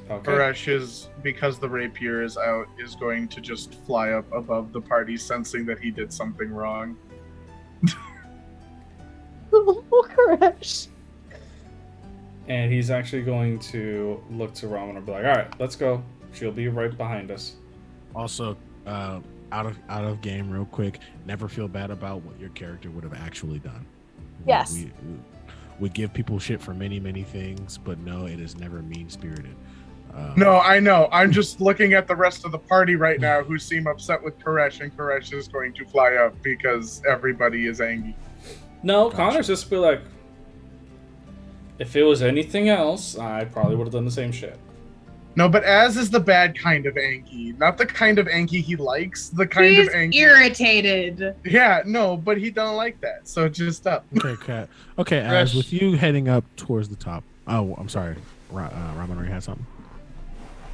Okay. Koresh is, because the rapier is out, is going to just fly up above the party, sensing that he did something wrong. Koresh. And he's actually going to look to Ramen and be like, all right, let's go. She'll be right behind us. Also, out of game, real quick. Never feel bad about what your character would have actually done. Yes. We give people shit for many, many things, but no, it is never mean spirited. No, I know. I'm just looking at the rest of the party right now who seem upset with Koresh, and Koresh is going to fly up because everybody is angry. No, Gotcha. Connor's just be like, if it was anything else, I probably would have done the same shit. No, but Az is the bad kind of Anki, not the kind of Anki he likes. The kind He's of Anki. irritated. Yeah, no, but he don't like that. So just up. Okay, Kat. Okay, as with you heading up towards the top. Oh, I'm sorry. Ramen already had something.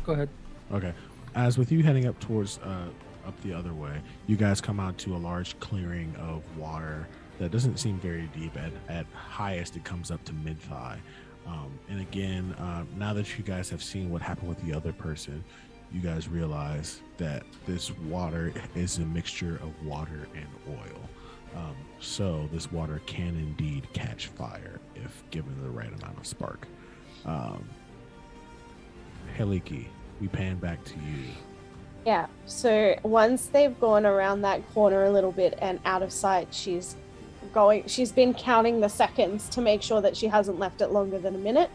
Go ahead. Okay. As with you heading up towards up the other way, you guys come out to a large clearing of water that doesn't seem very deep. At highest, it comes up to mid-thigh. And again, now that you guys have seen what happened with the other person, you guys realize that this water is a mixture of water and oil. So this water can indeed catch fire if given the right amount of spark. Heliki, we pan back to you. Yeah, so once they've gone around that corner a little bit and out of sight, she's been counting the seconds to make sure that she hasn't left it longer than a minute.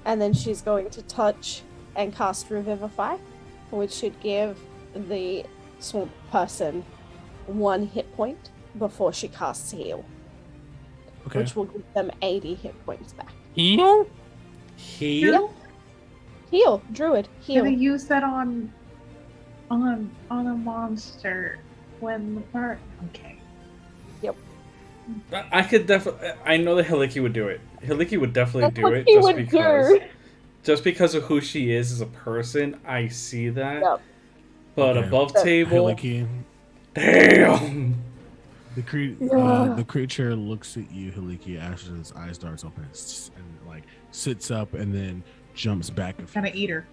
And then she's going to touch and cast Revivify, which should give the swamp person 1 hit point before she casts Heal. Okay. Which will give them 80 hit points back. Heal? Heal? Heal, Druid, Can I heal. use that on a monster when the part? Okay. I could definitely. I know that Heliki would do it. Heliki would definitely That's do what it he just would because. do. Just because of who she is as a person, I see that. Yep. But Okay. above table, Heliki, damn. the creature looks at you, Heliki, as its eyes darts open and like sits up and then jumps back. Kind of eat her.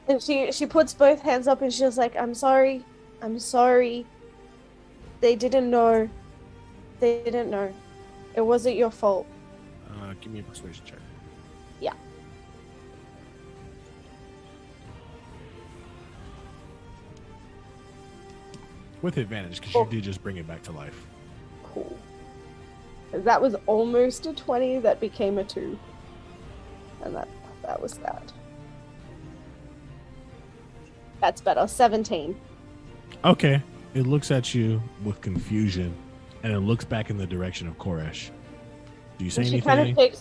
And she puts both hands up and she's like, I'm sorry. They didn't know. It wasn't your fault. Give me a persuasion check. Yeah. With advantage, because you did just bring it back to life. Cool. That was almost a 20 that became a 2. And that was that. That's better. 17. Okay. It looks at you with confusion, and it looks back in the direction of Koresh. Do you say And she anything? kind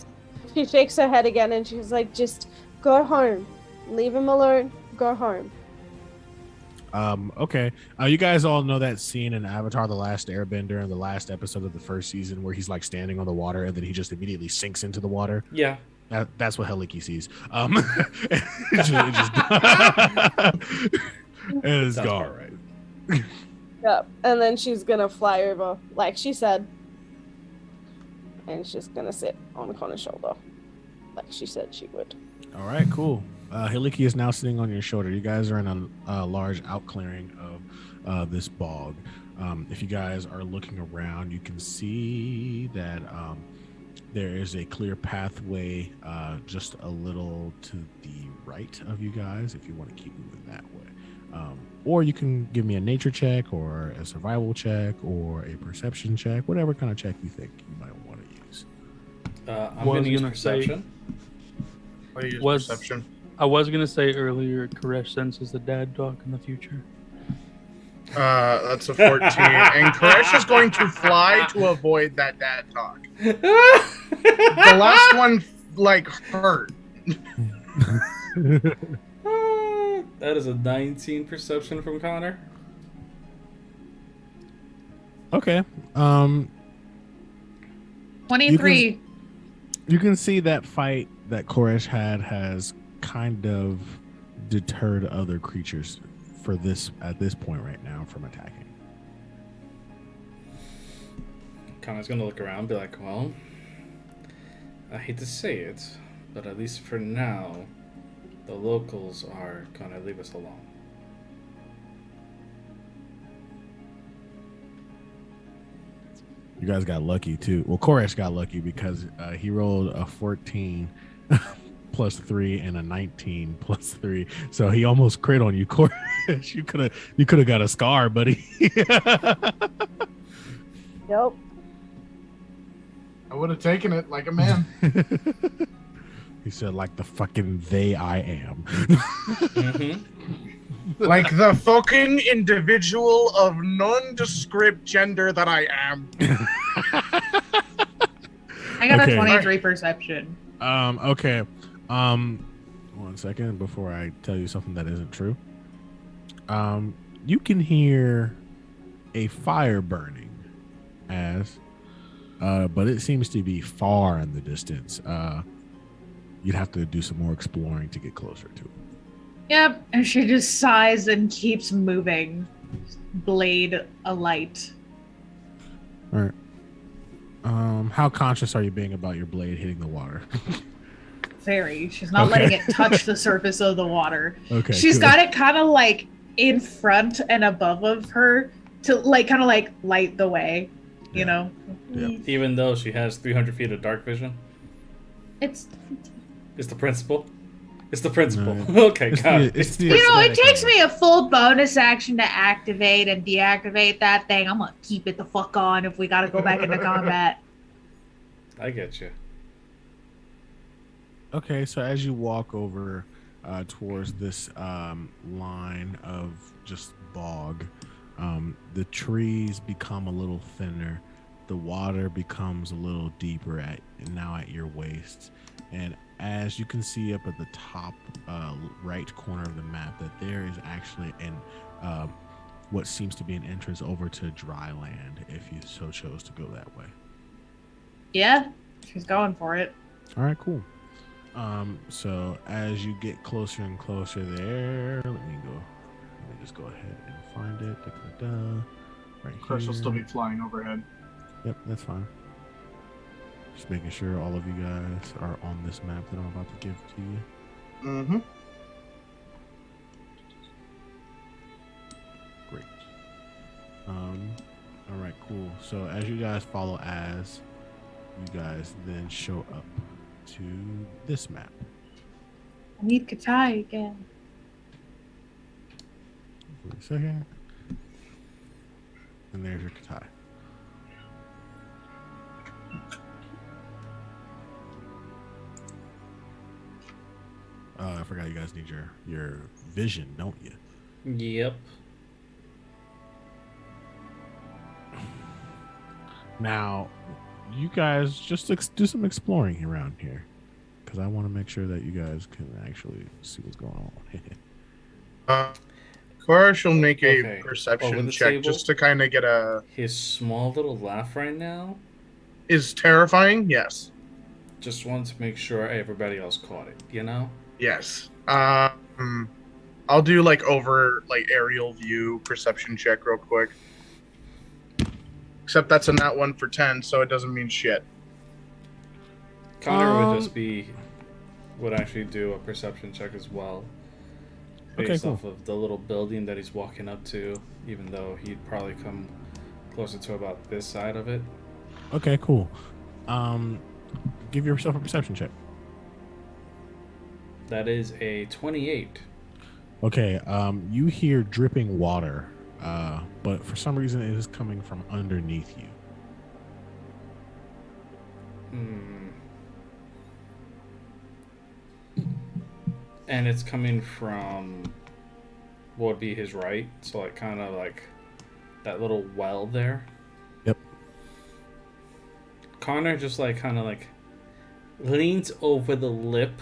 of shakes her head again and she's like, just go home. Leave him alone. Go home. Okay. You guys all know that scene in Avatar: The Last Airbender in the last episode of the first season where he's like standing on the water and then he just immediately sinks into the water. Yeah. That's what Heliki sees. And it's Sounds gone. about right. Yep. And then she's gonna fly over, like she said. And she's gonna sit on Connor's shoulder. Like she said she would. All right, cool. Heliki is now sitting on your shoulder. You guys are in a large outclearing of this bog. If you guys are looking around, you can see that there is a clear pathway just a little to the right of you guys if you want to keep moving that way. Or you can give me a nature check or a survival check or a perception check, whatever kind of check you think you might want to use. I'm going to use perception. I use Was- perception. I was gonna say earlier, Koresh senses the dad talk in the future. That's a 14. And Koresh is going to fly to avoid that dad talk. The last one, like, hurt. That is a 19 perception from Connor. Okay. 23. You can see that fight that Koresh had has kind of deterred other creatures at this point right now from attacking. Connor's going to look around and be like, well, I hate to say it, but at least for now, the locals are going to leave us alone. You guys got lucky too. Well, Koresh got lucky because he rolled a 14 +3 and a 19 +3. So he almost crit on you, Corey. you could have got a scar, buddy. Yep. I would have taken it like a man. He said, like the fucking they I am. Like the fucking individual of nondescript gender that I am. I got Okay. a 23 perception. Okay. 1 second before I tell you something that isn't true. You can hear a fire burning but it seems to be far in the distance. You'd have to do some more exploring to get closer to it. Yep, and she just sighs and keeps moving, blade alight. All right. How conscious are you being about your blade hitting the water? Very. She's not Okay. letting it touch the surface of the water. Okay. She's good. got it kind of like in front and above of her to like kind of like light the way, you Yeah. know? Yeah. Even though she has 300 feet of dark vision, It's it's the principle. It's the principle. No. Okay, got it. It's the you know, it aesthetic takes of me a full bonus action to activate and deactivate that thing. I'm gonna keep it the fuck on if we gotta go back into combat. I get you. Okay, so as you walk over towards this line of just bog, the trees become a little thinner. The water becomes a little deeper at your waist, and as you can see up at the top right corner of the map, that there is actually what seems to be an entrance over to dry land, if you so chose to go that way. Yeah, she's going for it. All right, cool. So as you get closer and closer there, let me just go ahead and find it. Right Of course, here. will still be flying overhead. Yep, that's fine. Just making sure all of you guys are on this map that I'm about to give to you. Mm-hmm. Great. All right, cool. So as you guys follow you guys then show up to this map. I need Katai again. Wait a second. And there's your Katai. I forgot you guys need your vision, don't you? Yep. Now, you guys just do some exploring around here, because I want to make sure that you guys can actually see what's going on. Cora shall make a Okay, over perception the check table. just to kind of get a. His small little laugh right now. Is terrifying? Yes. Just want to make sure everybody else caught it, you know? Yes. I'll do like aerial view perception check real quick. Except that's a nat 1 for 10, so it doesn't mean shit. Connor would actually do a perception check as well. Okay, Based cool. off of the little building that he's walking up to, even though he'd probably come closer to about this side of it. Okay, cool. Give yourself a perception check. That is a 28. Okay, you hear dripping water, but for some reason it is coming from underneath you. And it's coming from what would be his right, so like kind of like that little well there. Yep. Connor just like kind of like leans over the lip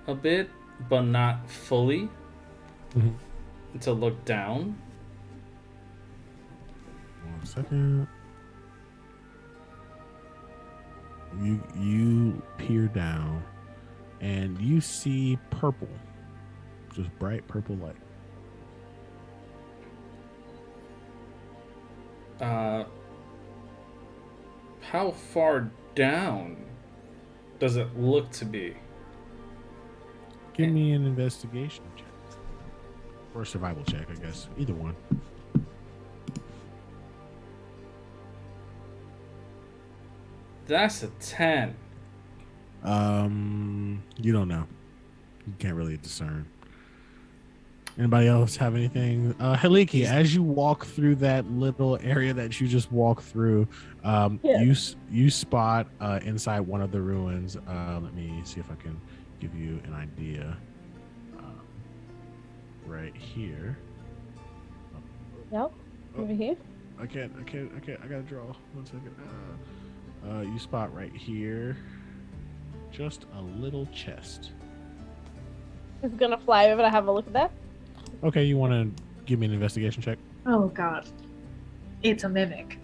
a bit, but not fully, to look down. 1 second. You peer down, and you see purple, just bright purple light. How far down does it look to be? Give me an investigation check. Or a survival check, I guess. Either one. That's a 10. You don't know. You can't really discern. Anybody else have anything? Heliki, as you walk through that little area that you just walked through, you spot inside one of the ruins. Let me see if I can give you an idea. Right here. Yep. Over here. I can't. I gotta draw. 1 second. You spot right here, just a little chest. It's gonna fly over to have a look at that. Okay, you want to give me an investigation check? Oh god. It's a mimic.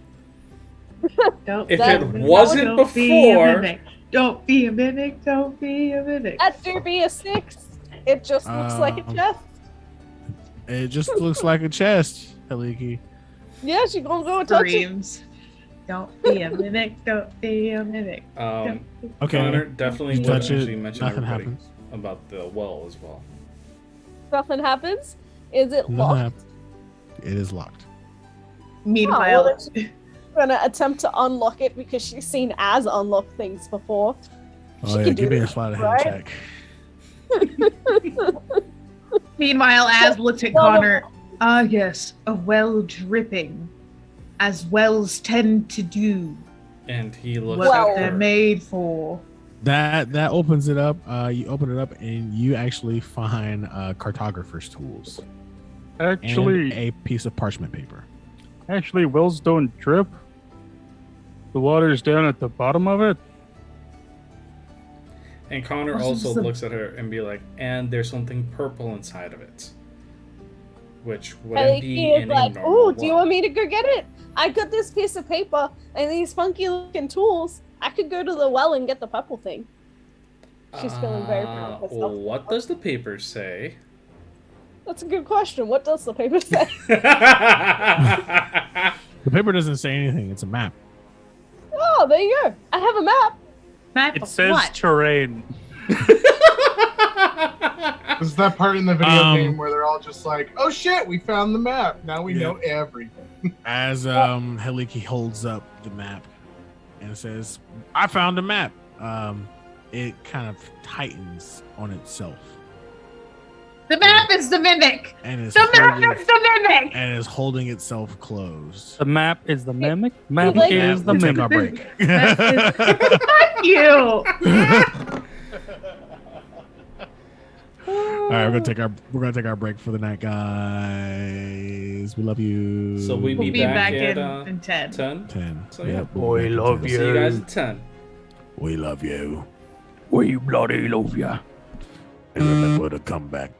Don't, If That- it wasn't don't be a before, mimic. Don't be a mimic. Don't be a mimic. That do be a 6. It just looks like a chest. It just looks like a chest, Heliki. Yeah, she gonna go and touch it. Screams. Don't be a mimic. Don't be a mimic. okay, Okay. Connor definitely You would touch it, actually mention nothing everybody happens. about the well as well. Nothing happens. Is it Nothing locked? happens. It is locked. Meanwhile, well, Gonna attempt to unlock it because she's seen as unlock things before. Oh yeah, can do give me a that, sleight of hand right? check. meanwhile, Az looks at Connor. Ah, yes, a well dripping, as wells tend to do. And he looks What Well- at they're her. made for. That opens it up. You open it up and you actually find cartographer's tools Actually, and a piece of parchment paper. wells don't drip. The water's down at the bottom of it. And Connor This also is a- looks at her and be like, and there's something purple inside of it. Which And wouldn't he be is in like, a normal "Oh, do you well. want me to go get it? I got this piece of paper and these funky looking tools. I could go to the well and get the purple thing." She's feeling very proud of herself. What does the paper say? That's a good question. What does the paper say? The paper doesn't say anything. It's a map. Oh, there you go. I have a map. Map It of says what? terrain. This is that part in the video Um, game where they're all just like, "Oh shit, we found the map. Now we know everything." As Heliki holds up the map and says, "I found a map." It kind of tightens on itself The map is the mimic. and is The map holding, is the mimic. and is holding itself closed. The map is the mimic. Map like- is the We'll take our mimic. break. Fuck you. All right, we're gonna take our break for the night, guys. We love you. So we'll We'll be be back back at in 10. 10. 10. So, yeah. we'll be back at 10. See you guys at 10. We love you. We bloody love ya. And remember to come back.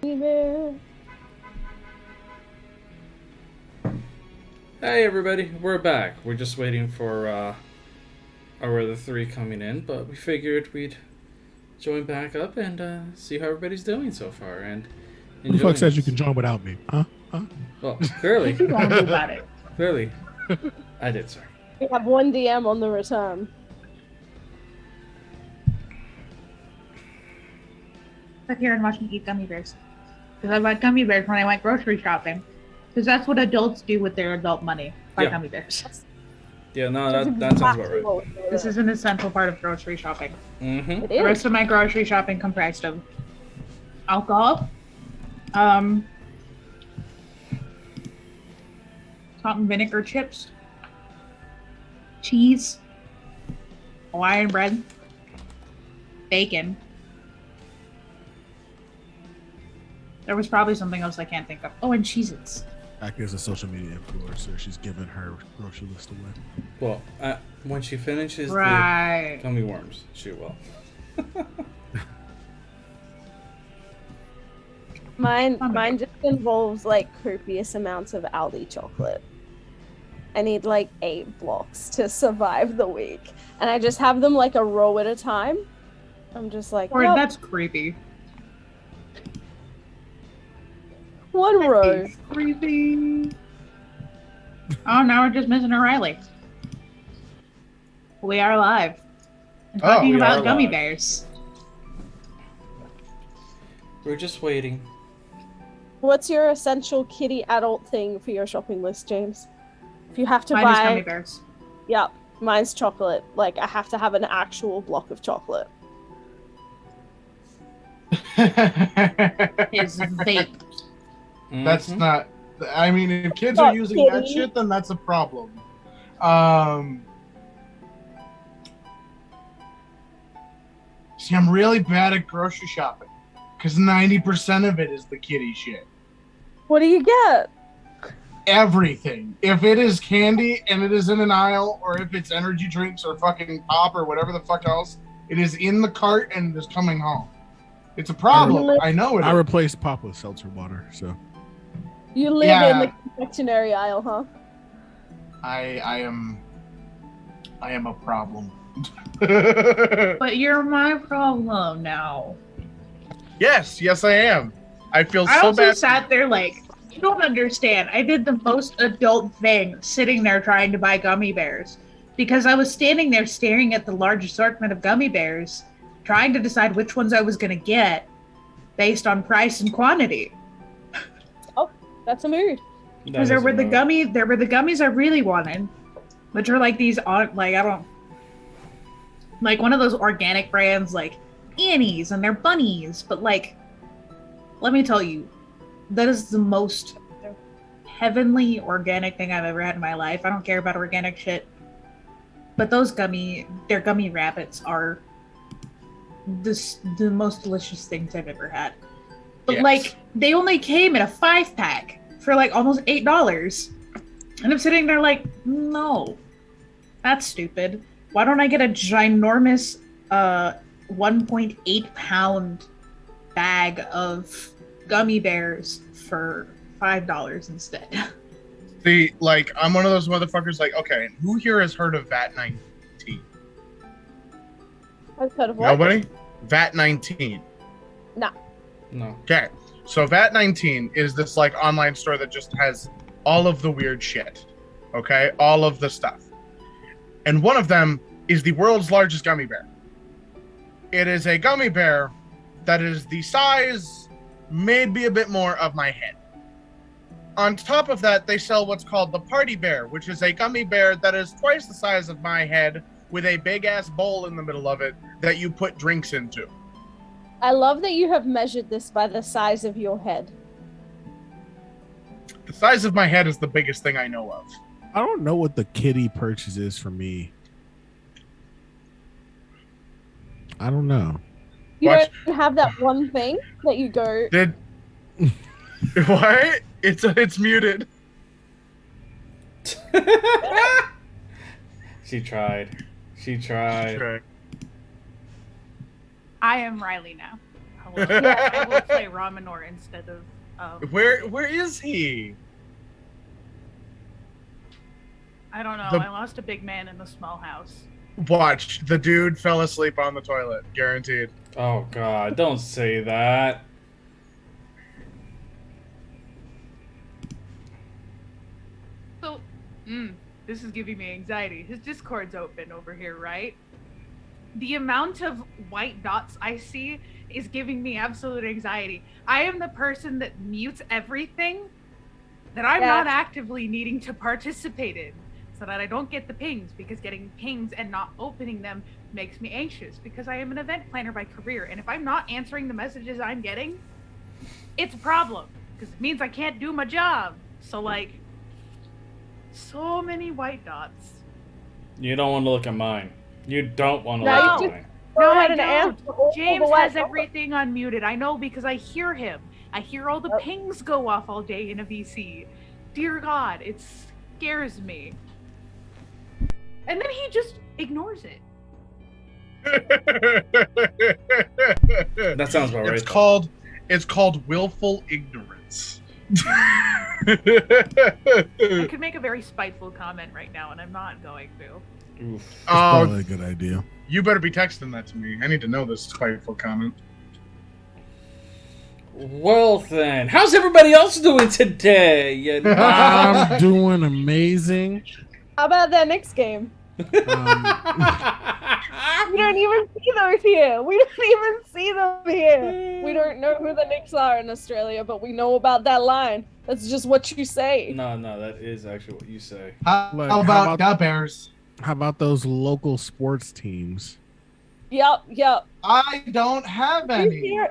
gummy bear. Hey everybody, we're back. We're just waiting for our other three coming in, but we figured we'd join back up and see how everybody's doing so far. And Who the fuck says you this. can join without me? Huh? Well, clearly, What you gonna do about it? clearly, I did, sir. We have one DM on the return. Sit here and watch me eat gummy bears. Because I bought gummy bears when I went grocery shopping. Because that's what adults do with their adult money. Buy Yeah. gummy bears. Yeah, no, that sounds about right. This is an essential part of grocery shopping. Mm-hmm. It The is. rest of my grocery shopping comprised of alcohol, salt and vinegar chips, cheese, Hawaiian bread, bacon. There was probably something else I can't think of. Oh, and Cheez-Its. Aki is a social media influencer. She's giving her grocery list away. Well, when she finishes Right. the gummy worms, she will. Mine just involves like copious amounts of Aldi chocolate. I need like 8 blocks to survive the week, and I just have them like a row at a time. I'm just like, Or nope, that's creepy. one row. It's creepy. Oh, now we're just missing O'Reilly. We are live. And talking we about are gummy live. bears. We're just waiting. What's your essential kitty adult thing for your shopping list, James? If you have to Mine is gummy buy, bears. yep, mine's chocolate. Like I have to have an actual block of chocolate. His vape. That's Mhm. not. I mean, if kids Not are using that kitty. shit, then that's a problem. See, I'm really bad at grocery shopping because 90% of it is the kitty shit. What do you get? Everything. If it is candy and it is in an aisle, or if it's energy drinks or fucking pop or whatever the fuck else, it is in the cart and it is coming home. It's a problem. I know it I is. replaced pop with seltzer water, so You live Yeah. in the confectionery aisle, huh? I am a problem. But you're my problem now. Yes, I am. I feel I so also bad. sat there like, you don't understand. I did the most adult thing sitting there trying to buy gummy bears. Because I was standing there staring at the large assortment of gummy bears, trying to decide which ones I was going to get based on price and quantity. That's a mood. That Because there is were a the no. gummies I really wanted, which are like these like one of those organic brands like Annie's, and they're bunnies, but like, let me tell you, that is the most heavenly organic thing I've ever had in my life. I don't care about organic shit, but their gummy rabbits are the most delicious things I've ever had. But Yes. like, they only came in a 5-pack for like almost $8. And I'm sitting there like, no, that's stupid. Why don't I get a ginormous 1.8 pound bag of gummy bears for $5 instead? See, like, I'm one of those motherfuckers. Like, okay, who here has heard of VAT 19? I've heard of what? Nobody. VAT 19. No. Okay, so VAT 19 is this like online store that just has all of the weird shit. Okay, all of the stuff, and one of them is the world's largest gummy bear. It is a gummy bear that is the size, maybe a bit more, of my head. On top of that, they sell what's called the Party Bear, which is a gummy bear that is twice the size of my head with a big ass bowl in the middle of it that you put drinks into. I love that you have measured this by the size of your head. The size of my head is the biggest thing I know of. I don't know what the kitty purchase is for me. I don't know. You Watch. don't have that one thing that you go, Did what? It's muted. She tried. She tried. Okay. I am Riley now. I will play Raminor instead of. Where is he? I don't know. The- I lost a big man in a small house. Watch, the dude fell asleep on the toilet, guaranteed. Oh god, don't say that. So, this is giving me anxiety. His Discord's open over here, right? The amount of white dots I see is giving me absolute anxiety. I am the person that mutes everything that I'm not actively needing to participate in, so that I don't get the pings, because getting pings and not opening them makes me anxious, because I am an event planner by career, and if I'm not answering the messages I'm getting, it's a problem, because it means I can't do my job. So, like, so many white dots. You don't want to look at mine. You don't want to No, look you at mine. Go I ahead and don't. answer all James the white has dots. everything unmuted. I know, because I hear him. I hear all the pings go off all day in a VC. Dear God, it scares me. And then he just ignores it. That sounds about right. It's called willful ignorance. I could make a very spiteful comment right now, and I'm not going to. Oof. That's probably a good idea. You better be texting that to me. I need to know this spiteful comment. Well then, how's everybody else doing today? You know? I'm doing amazing. How about that next game? We don't even see those here. We don't even see them here. We don't know who the Knicks are in Australia, but we know about that line. That's just what you say. No, that is actually what you say. How Look, about the Bears? How about those local sports teams? Yep. I don't have Did you any. hear,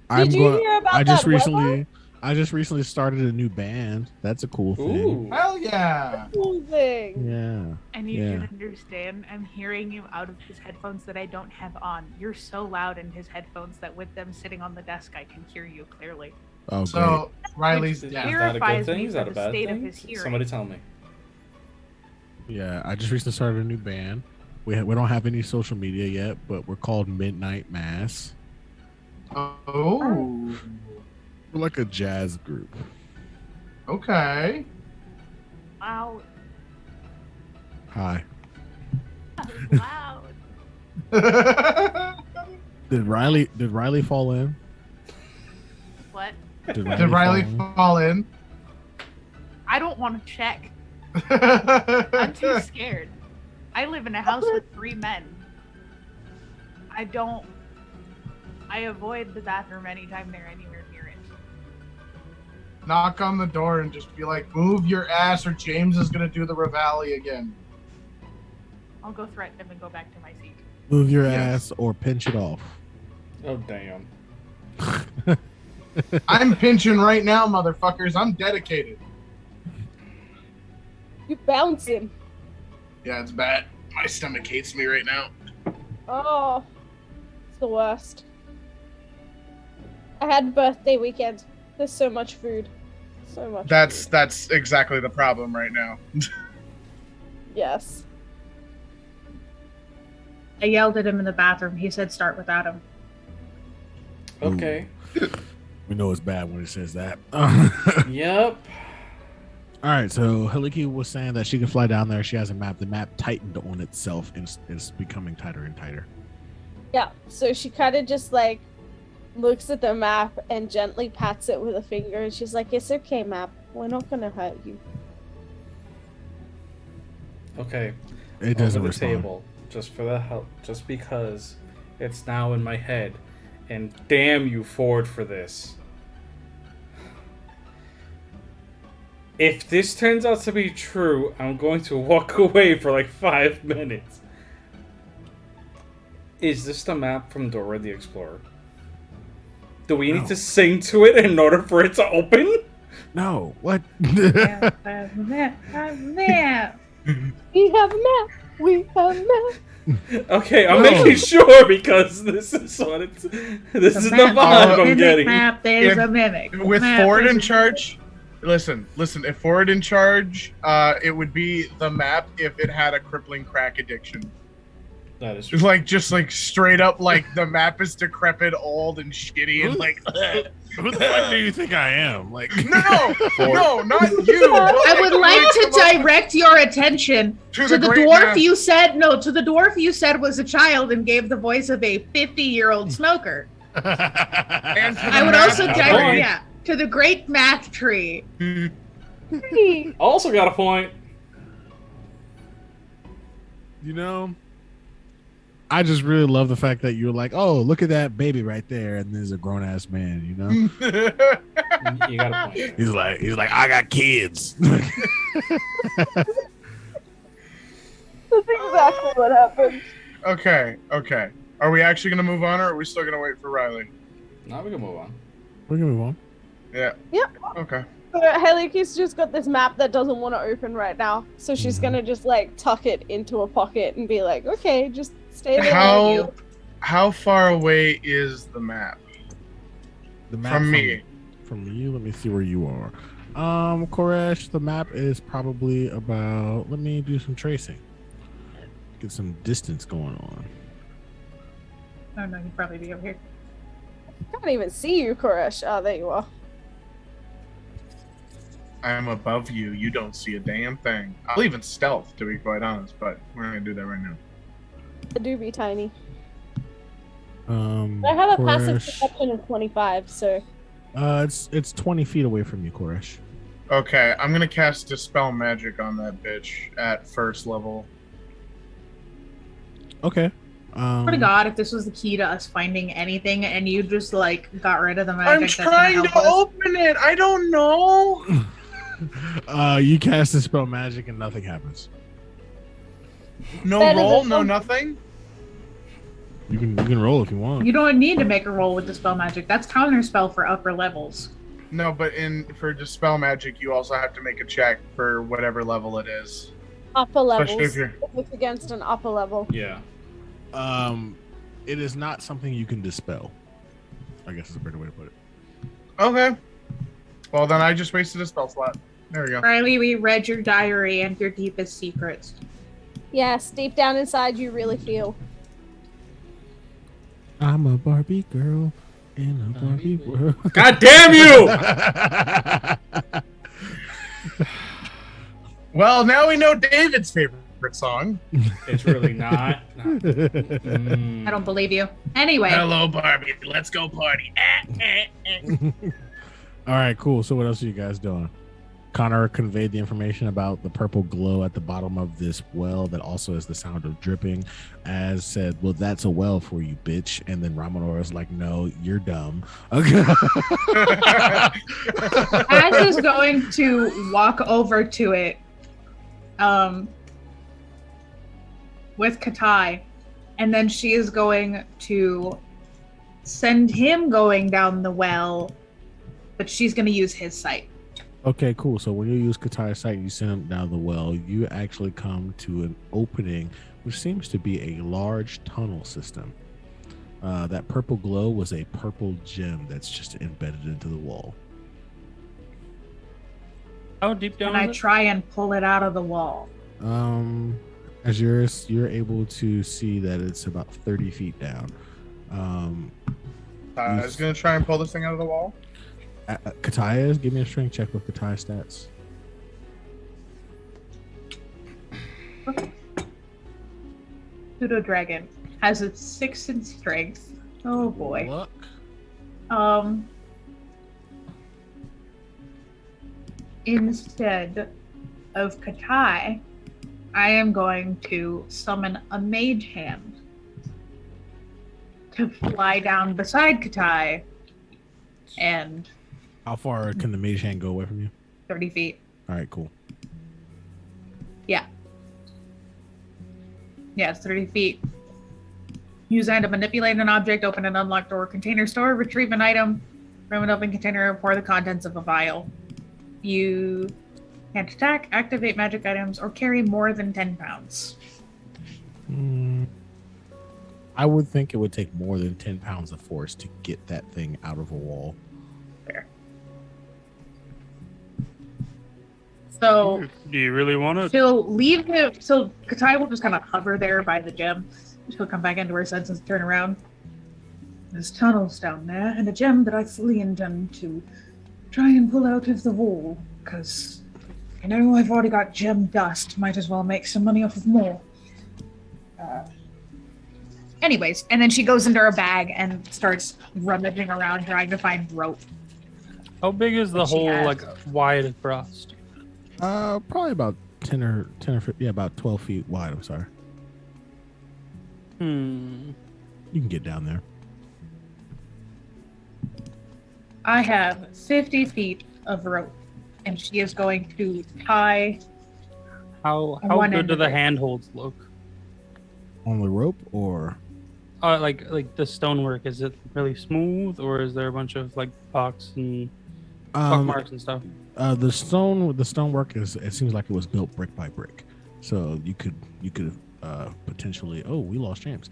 I'm did you hear about I just that recently, I just recently started a new band. That's a cool thing. Ooh. Hell yeah. cool thing? Yeah. I need you Yeah. to understand, I'm hearing you out of his headphones that I don't have on. You're so loud in his headphones that with them sitting on the desk, I can hear you clearly. Oh, great. So Riley's Is deaf. that a Terrifies good thing? me Is that for a the bad state of thing? his hearing. Somebody tell me. Yeah, I just recently started a new band. We don't have any social media yet, but we're called Midnight Mass. Oh. We're like a jazz group. Okay. Wow. Hi. Loud. Did Riley fall in? What? Did Did Riley fall in? fall in? I don't want to check. I'm too scared. I live in a house with 3 men. I avoid the bathroom anytime they're anywhere near it. Knock on the door and just be like, move your ass or James is going to do the Rivali again. I'll go threaten him and go back to my seat. Move your Yes. ass or pinch it off. Oh damn. I'm pinching right now, motherfuckers. I'm dedicated. You bouncing. Yeah, it's bad. My stomach hates me right now. Oh, it's the worst. I had birthday weekend. There's so much food. So much food. That's exactly the problem right now. Yes. I yelled at him in the bathroom. He said start without him. Okay. We know it's bad when it says that. Yep. All right, so Haliki was saying that she can fly down there. She has a map. The map tightened on itself and is becoming tighter and tighter. Yeah. So she kind of just like looks at the map and gently pats it with a finger, and she's like, "It's okay, map. We're not gonna hurt you." Okay. It doesn't Over the respond. table, just for the help, just because it's now in my head, and damn you, Ford, for this. If this turns out to be true, I'm going to walk away for like 5 minutes. Is this the map from Dora the Explorer? Do we need to sing to it in order for it to open? No, what? We have a map. We have a map. Okay, I'm No. making sure because this is what it's. This is the vibe I'm getting. Map, there's If- a mimic. With Map, Ford there's in a charge, listen. If Ford in charge, it would be the map if it had a crippling crack addiction. That is true. Like, just like straight up, like the map is decrepit, old, and shitty, and like. Who the fuck do you think I am? Like, no, not you. I would like to direct your attention to the dwarf you said was a child and gave the voice of a 50-year-old smoker. I would also direct, to the great math tree. Also got a point. You know, I just really love the fact that you're like, oh, look at that baby right there, and there's a grown ass man. You know, You got a point. he's like, I got kids. That's exactly what happened. Okay. Are we actually gonna move on, or are we still gonna wait for Riley? Now we can move on. We're gonna move on. Yeah. Yep. Okay. So Heliki's just got this map that doesn't want to open right now, so she's gonna just like tuck it into a pocket and be like, "Okay, just stay there." How far away is the map? The map From me. From you. Let me see where you are. Koresh, the map is probably about. Let me do some tracing. Get some distance going on. I don't know, he'd probably be over here. I can't even see you, Koresh. Oh, there you are. I am above you. You don't see a damn thing. I'll even stealth, to be quite honest, but we're not gonna do that right now. I do be tiny. I I have a passive perception of 25, so. It's 20 feet away from you, Koresh. Okay, I'm gonna cast Dispel Magic on that bitch at first level. Okay. Swear to God, if this was the key to us finding anything and you just like got rid of the I'm magic trying to open it. I don't know. You cast a spell magic and nothing happens. No That is roll, a- no nothing. You can roll if you want. You don't need to make a roll with Dispel Magic. That's counter spell for upper levels. No, but for Dispel Magic, you also have to make a check for whatever level it is. Upper levels. Especially if you're. If it's against an upper level. Yeah. It is not something you can dispel. I guess is a better way to put it. Okay. Well, then I just wasted a spell slot. There we go. Riley, we read your diary and your deepest secrets. Yes, deep down inside, you really feel. I'm a Barbie girl in a Barbie world. God damn you! Well, now we know David's favorite song. It's really not. I don't believe you. Anyway, Hello, Barbie. Let's go party. All right, cool. So what else are you guys doing? Connor conveyed the information about the purple glow at the bottom of this well that also has the sound of dripping. As said, well, that's a well for you, bitch. And then Ramonora is like, no, you're dumb. Okay. Az is going to walk over to it with Katai, and then she is going to send him going down the well, but she's going to use his sight. Okay, cool. So when you use Katai's sight, you send him down the well. You actually come to an opening, which seems to be a large tunnel system. That purple glow was a purple gem that's just embedded into the wall. How deep down? And I is it? try and pull it out of the wall. As you're able to see that it's about 30 feet down. I was going to try and pull this thing out of the wall. Kataya, give me a strength check with Kataya stats. Pseudo Dragon has a 6 in strength. Oh boy. Luck. Instead of Katai, I am going to summon a mage hand to fly down beside Katai and How far can the mage hand go away from you? 30 feet. All right, cool. Yeah, it's 30 feet. Use hand to manipulate an object, open an unlocked door, container, store, retrieve an item from an open container, pour the contents of a vial. You can't attack, activate magic items, or carry more than 10 pounds. I would think it would take more than 10 pounds of force to get that thing out of a wall. Fair. So Do you really want to? she'll leave him. So Katai will just kind of hover there by the gem, She'll come back into her senses and turn around. There's tunnels down there, and a gem that I fully intend to try and pull out of the wall, because I know I've already got gem dust. Might as well make some money off of more. Anyways, and then she goes into her bag and starts rummaging around trying to find rope. How big is the What she hole, has. like, wide across? Probably about 10 or 15, yeah, about 12 feet wide. I'm sorry. Hmm. You can get down there. I have 50 feet of rope, and she is going to tie. How One good end do of the it. handholds look? On the rope, or Like the stonework, is it really smooth, or is there a bunch of like pox and pock marks and stuff? the stonework is. It seems like it was built brick by brick, so you could potentially. Oh, we lost James.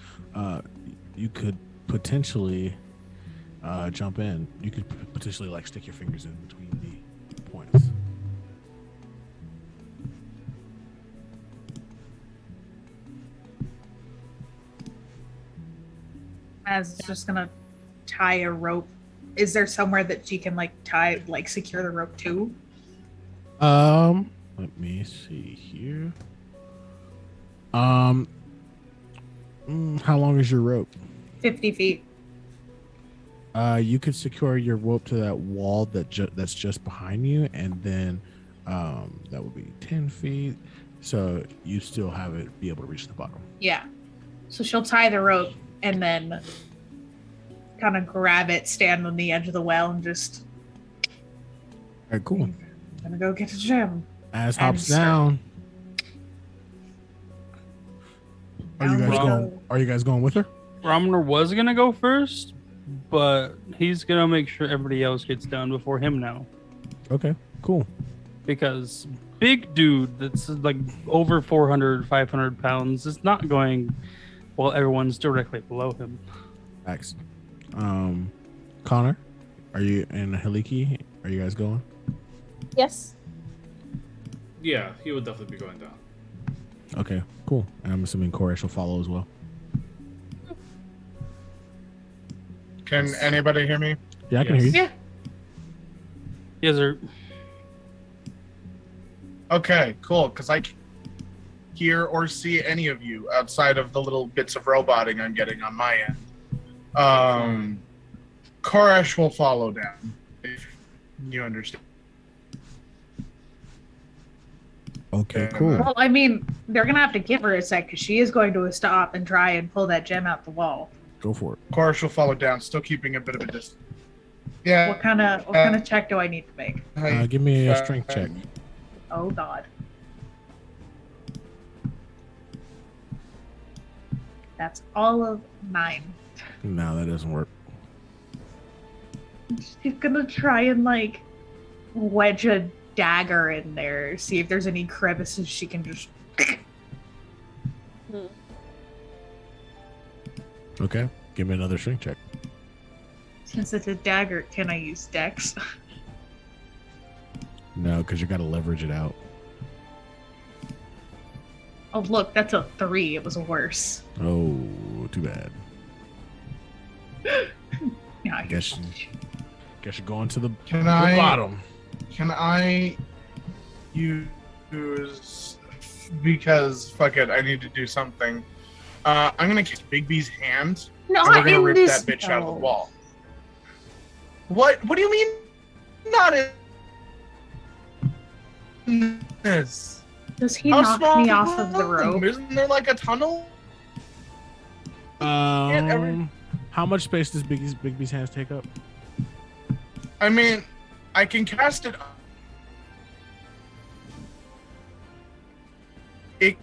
You could potentially jump in. You could potentially like stick your fingers in between the points. As just gonna tie a rope. Is there somewhere that she can secure the rope to? Let me see here. How long is your rope? 50 feet. You could secure your rope to that wall that's just behind you, and then that would be 10 feet. So you still have it be able to reach the bottom. Yeah. So she'll tie the rope and then kind of grab it, stand on the edge of the well, and just All right, cool. gonna go get a gem. Ass And hops start- down. Are you Down guys we going? go. Are you guys going with her? Romner was gonna go first, but he's gonna make sure everybody else gets done before him now, Okay, cool. because big dude that's like over 400, 500 pounds is not going while everyone's directly below him. Thanks. Connor, are you in Heliki? Are you guys going? Yes. Yeah, he would definitely be going down. Okay, cool. And I'm assuming Koresh will follow as well. Can anybody hear me? Yeah, I can hear you. Yeah. Yes, sir. Okay, cool. Because I can't hear or see any of you outside of the little bits of roboting I'm getting on my end. Koresh will follow down, if you understand. Okay, cool. Well, I mean, they're gonna have to give her a sec because she is going to stop and try and pull that gem out the wall. Go for it. Koresh will follow down, still keeping a bit of a distance. Yeah. What kind of check do I need to make? Give me a strength check. Oh God. That's all of 9. No, that doesn't work. She's gonna try and wedge a dagger in there, see if there's any crevices she can just. Okay, give me another strength check. Since it's a dagger, can I use Dex? No, because you got to leverage it out. Oh look, that's a 3. It was worse. Oh, too bad. Yeah, Guess you're going to the Can the I bottom. Can I use, because fuck it, I need to do something. I'm gonna kiss Big B's hand, and we're Not gonna in rip this. that bitch out of the no. wall. What? What do you mean? Not in this. Does he How knock small me is off of the room? rope? Isn't there like a tunnel? How much space does Big B's hands take up? I mean, I can cast it. It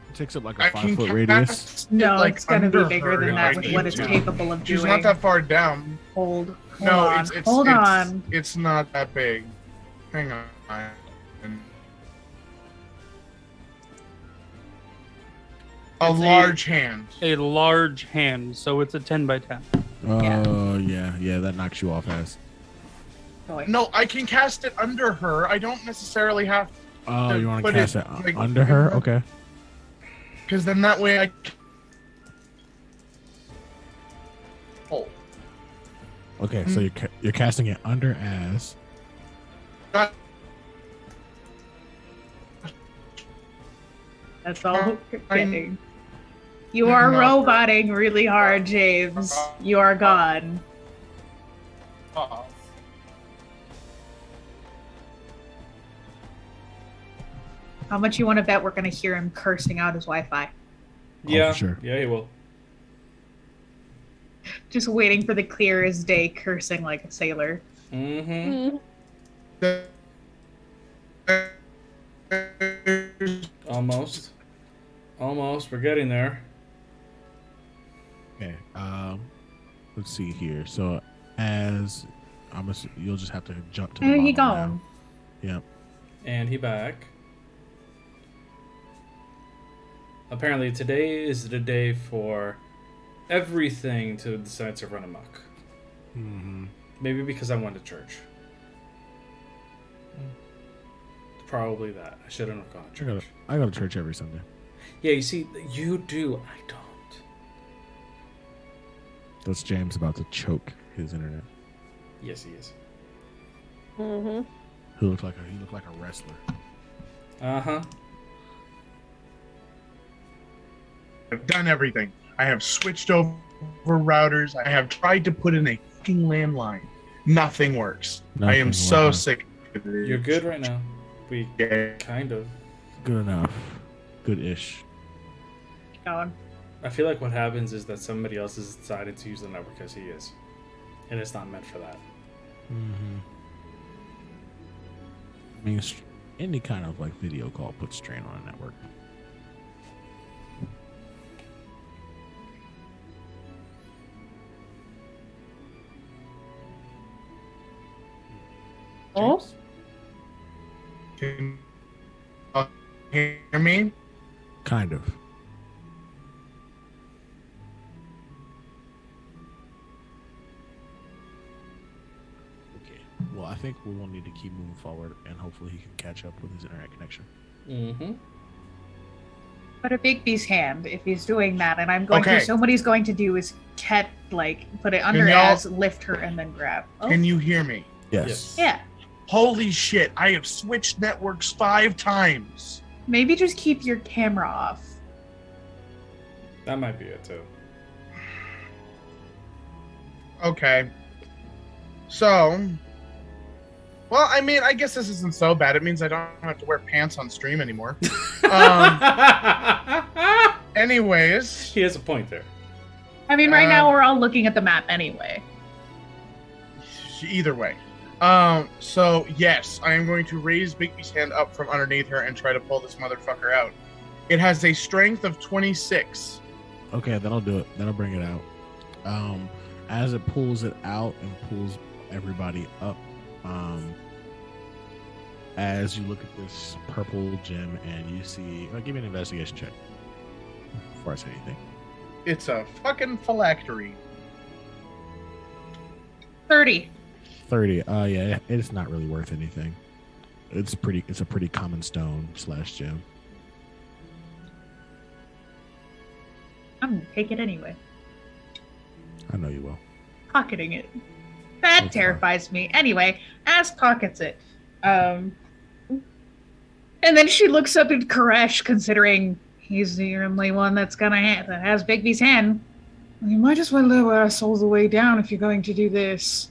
It takes up like a I can 5-foot cast radius. it, No, like, it's gonna be under bigger her than if that I with need what it's to. capable of She's doing. not that far down. Hold No, on. it's Hold on. It's not that big. Hang on. A It's large hand. A large hand, so it's a 10 by 10. Oh, yeah, that knocks you off, ass. Boy. No, I can cast it under her. I don't necessarily have Oh, you want to Put cast it, it like, under her? Okay. because then that way I Okay, so you're casting it under as. That's all you're getting. You are roboting really hard, James. You are gone. How much you want to bet we're going to hear him cursing out his Wi-Fi? Yeah, for sure. Yeah, he will. Just waiting for the clear as day, cursing like a sailor. Mm-hmm. Almost. We're getting there. Okay. Let's see here. So as you'll just have to jump to the And he bottom gone. now. Yep. And he back. Apparently today is the day for everything to decide to run amok. Mm-hmm. Maybe because I went to church. Probably that. I shouldn't have gone to church. I go to church every Sunday. Yeah, you see, you do. I don't. That's James about to choke his internet. Yes, he is. Mm-hmm. He looked like a wrestler. Uh-huh. I've done everything. I have switched over routers. I have tried to put in a fucking landline. Nothing works. I am so sick of it. You're good right now. We kind of. Good enough. Good-ish. Keep going. I feel like what happens is that somebody else has decided to use the network as he is. And it's not meant for that. Mm-hmm. I mean, any kind of like video call puts strain on a network. Oh? James? Can you hear me? Kind of. Okay. Well, I think we will need to keep moving forward, and hopefully he can catch up with his internet connection. Mm-hmm. Put a Bigby's hand if he's doing that, and I'm going Okay. to. So what he's going to do is put it under y'all- as, lift her, and then grab. Oh, Can you hear me? Yes. yeah. Holy shit, I have switched networks 5 times. Maybe just keep your camera off. That might be it, too. Okay. So, well, I mean, I guess this isn't so bad. It means I don't have to wear pants on stream anymore. Anyways, He has a point there. I mean, right now we're all looking at the map anyway. either way. So yes, I am going to raise Bigby's hand up from underneath her and try to pull this motherfucker out. It has a strength of 26. Okay, that'll do it. That'll bring it out. As it pulls it out and pulls everybody up, as you look at this purple gem and you see, give me an investigation check before I say anything. It's a fucking phylactery. 30. 30. Yeah, it's not really worth anything. It's a pretty common stone / gem. I'm gonna take it anyway. I know you will. Pocketing it. That Okay. terrifies me. Anyway, Ass pockets it. And then she looks up at Koresh, considering he's the only one that's that has Bigby's hand. You might as well lower us all the way down if you're going to do this.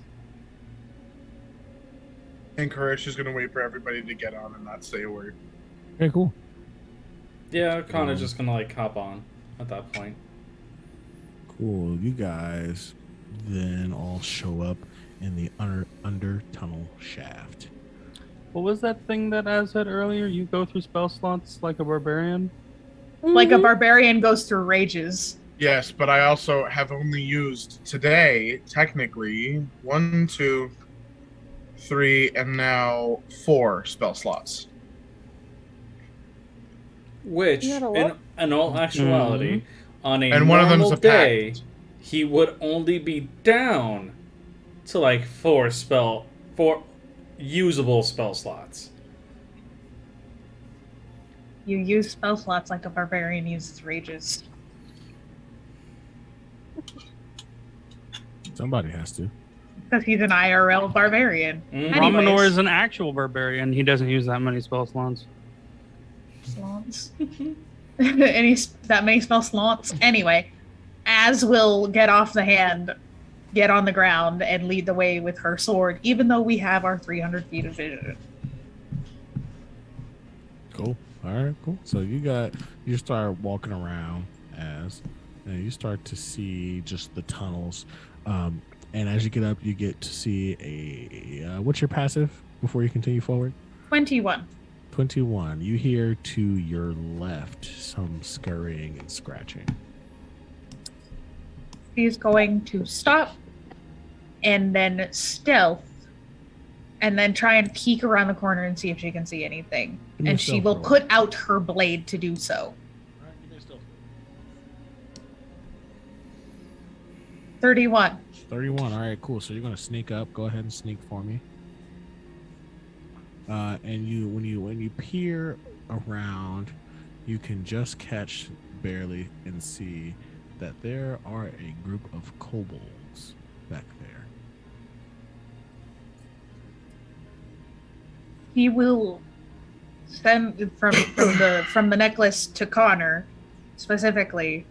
And Koresh is going to wait for everybody to get on and not say a word. Okay, cool. Yeah, Connor's just gonna hop on at that point. Cool. You guys then all show up in the under tunnel shaft. What was that thing that Az said earlier? You go through spell slots like a barbarian? Like a barbarian goes through rages. Yes, but I also have only used today, technically, 1, 2, 3, and now 4 spell slots. Which, You got a lot. in all actuality, on a And one of normal them's a day, pact. he would only be down to 4 usable spell slots. You use spell slots like a barbarian uses rages. Somebody has to. Because he's an IRL barbarian. Mhm. Anyways. Romanor is an actual barbarian. He doesn't use that many spell slots. Slants. That may spell slants. Anyway, Az will get off the hand, get on the ground, and lead the way with her sword, even though we have our 300 feet of vision. Cool. All right, cool. So you start walking around and you start to see just the tunnels. And as you get up, you get to see what's your passive before you continue forward? 21. 21. You hear to your left some scurrying and scratching. She's going to stop and then stealth and then try and peek around the corner and see if she can see anything. Give me And a she stealth will roll. put out her blade to do so. All right, give me a stealth. 31. 31. All right, cool. So you're gonna sneak up. Go ahead and sneak for me. And when you peer around, you can just catch barely and see that there are a group of kobolds back there. He will send from the necklace to Connor, specifically.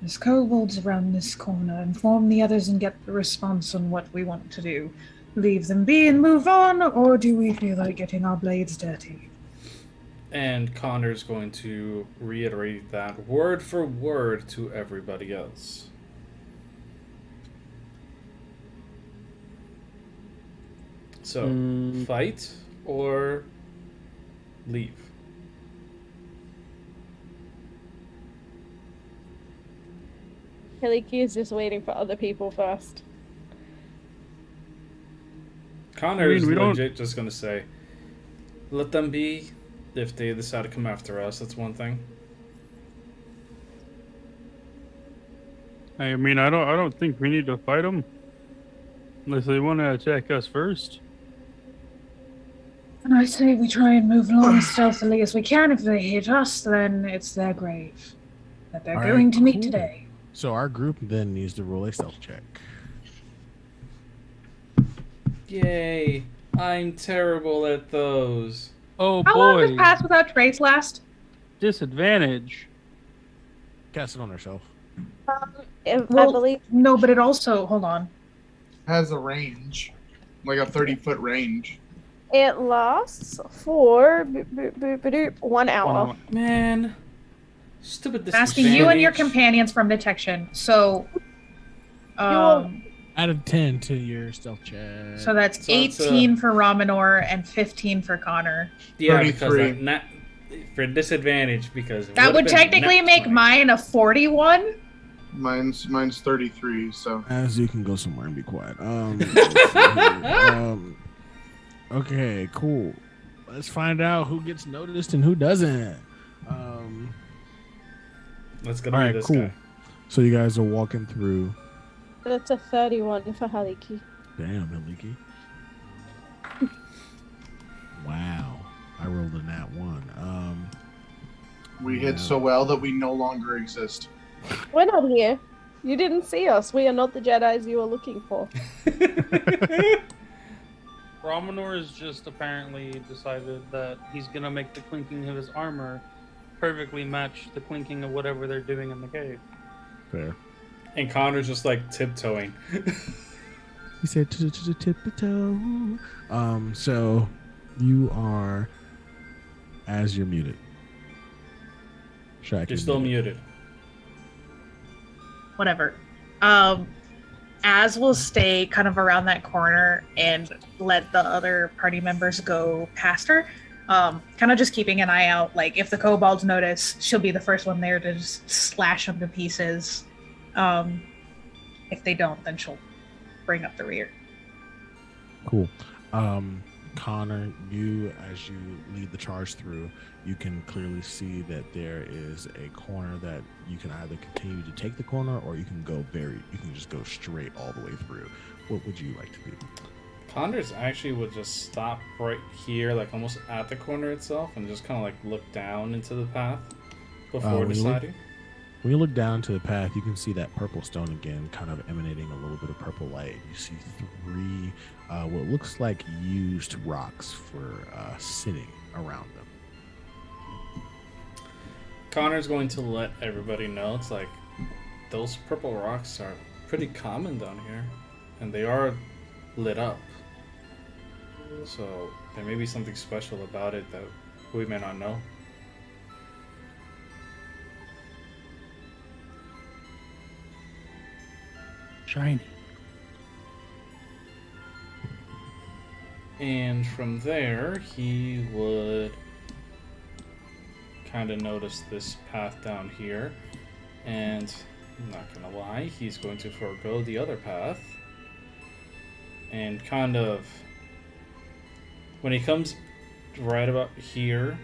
There's kobolds around this corner. Inform the others and get the response on what we want to do. Leave them be and move on, or do we feel like getting our blades dirty? And Connor's going to reiterate that word for word to everybody else. So, fight or leave? Hiliki is just waiting for other people first. Connor is we don't- legit just going to say, let them be. If they decide to come after us, that's one thing. I mean, I don't think we need to fight them unless they want to attack us first. And I say we try and move along as stealthily as we can. If they hit us, then it's their grave that they're All going right, to meet cool. today. So our group then needs to roll a stealth check. Yay! I'm terrible at those. Oh How long does boy, Pass Without Trace last? disadvantage. Cast it on herself. I Well, believe No, but it also, hold on. Has a range, like a 30-foot range. it lasts for 1 hour. Man. Stupid Asking you and your disadvantage. companions from detection. So, will- Add a 10 to your stealth check. so that's So it's, 18 for Romanor and 15 for Connor. Yeah, because 33. not for disadvantage because it That would've would been technically net make 20. mine a 41. Mine's 33, so As you can go somewhere and be quiet. Let's see here. Okay, cool. Let's find out who gets noticed and who doesn't. Let's go All to right, this cool. guy. So you guys are walking through. That's a 31 for Haliki. Damn, Maliki. Wow, I rolled a nat 1. we Yeah. hit so well that we no longer exist. We're not here. You didn't see us. We are not the Jedis you were looking for. Romanor has just apparently decided that he's gonna make the clinking of his armor perfectly match the clinking of whatever they're doing in the cave. Fair. And Connor's just like tiptoeing. He said to tiptoe. So you are, as you're muted. Shaq, You're still muted. Whatever. Az will stay kind of around that corner and let the other party members go past her. Kind of just keeping an eye out. Like, if the kobolds notice, she'll be the first one there to just slash them to pieces. If they don't, then she'll bring up the rear. Cool. Connor, you, as you lead the charge through, you can clearly see that there is a corner that you can either continue to take the corner or you can just go straight all the way through. What would you like to do? Connor's actually would just stop right here, like almost at the corner itself, and just kind of like look down into the path before when you look- deciding. When you look down to the path, you can see that purple stone again, kind of emanating a little bit of purple light. You see three, what looks like used rocks for sitting around them. Connor's going to let everybody know. It's like those purple rocks are pretty common down here, and they are lit up. So there may be something special about it that we may not know. Shiny. And from there, he would kind of notice this path down here. And I'm not gonna lie, he's going to forego the other path. And kind of, when he comes right about here,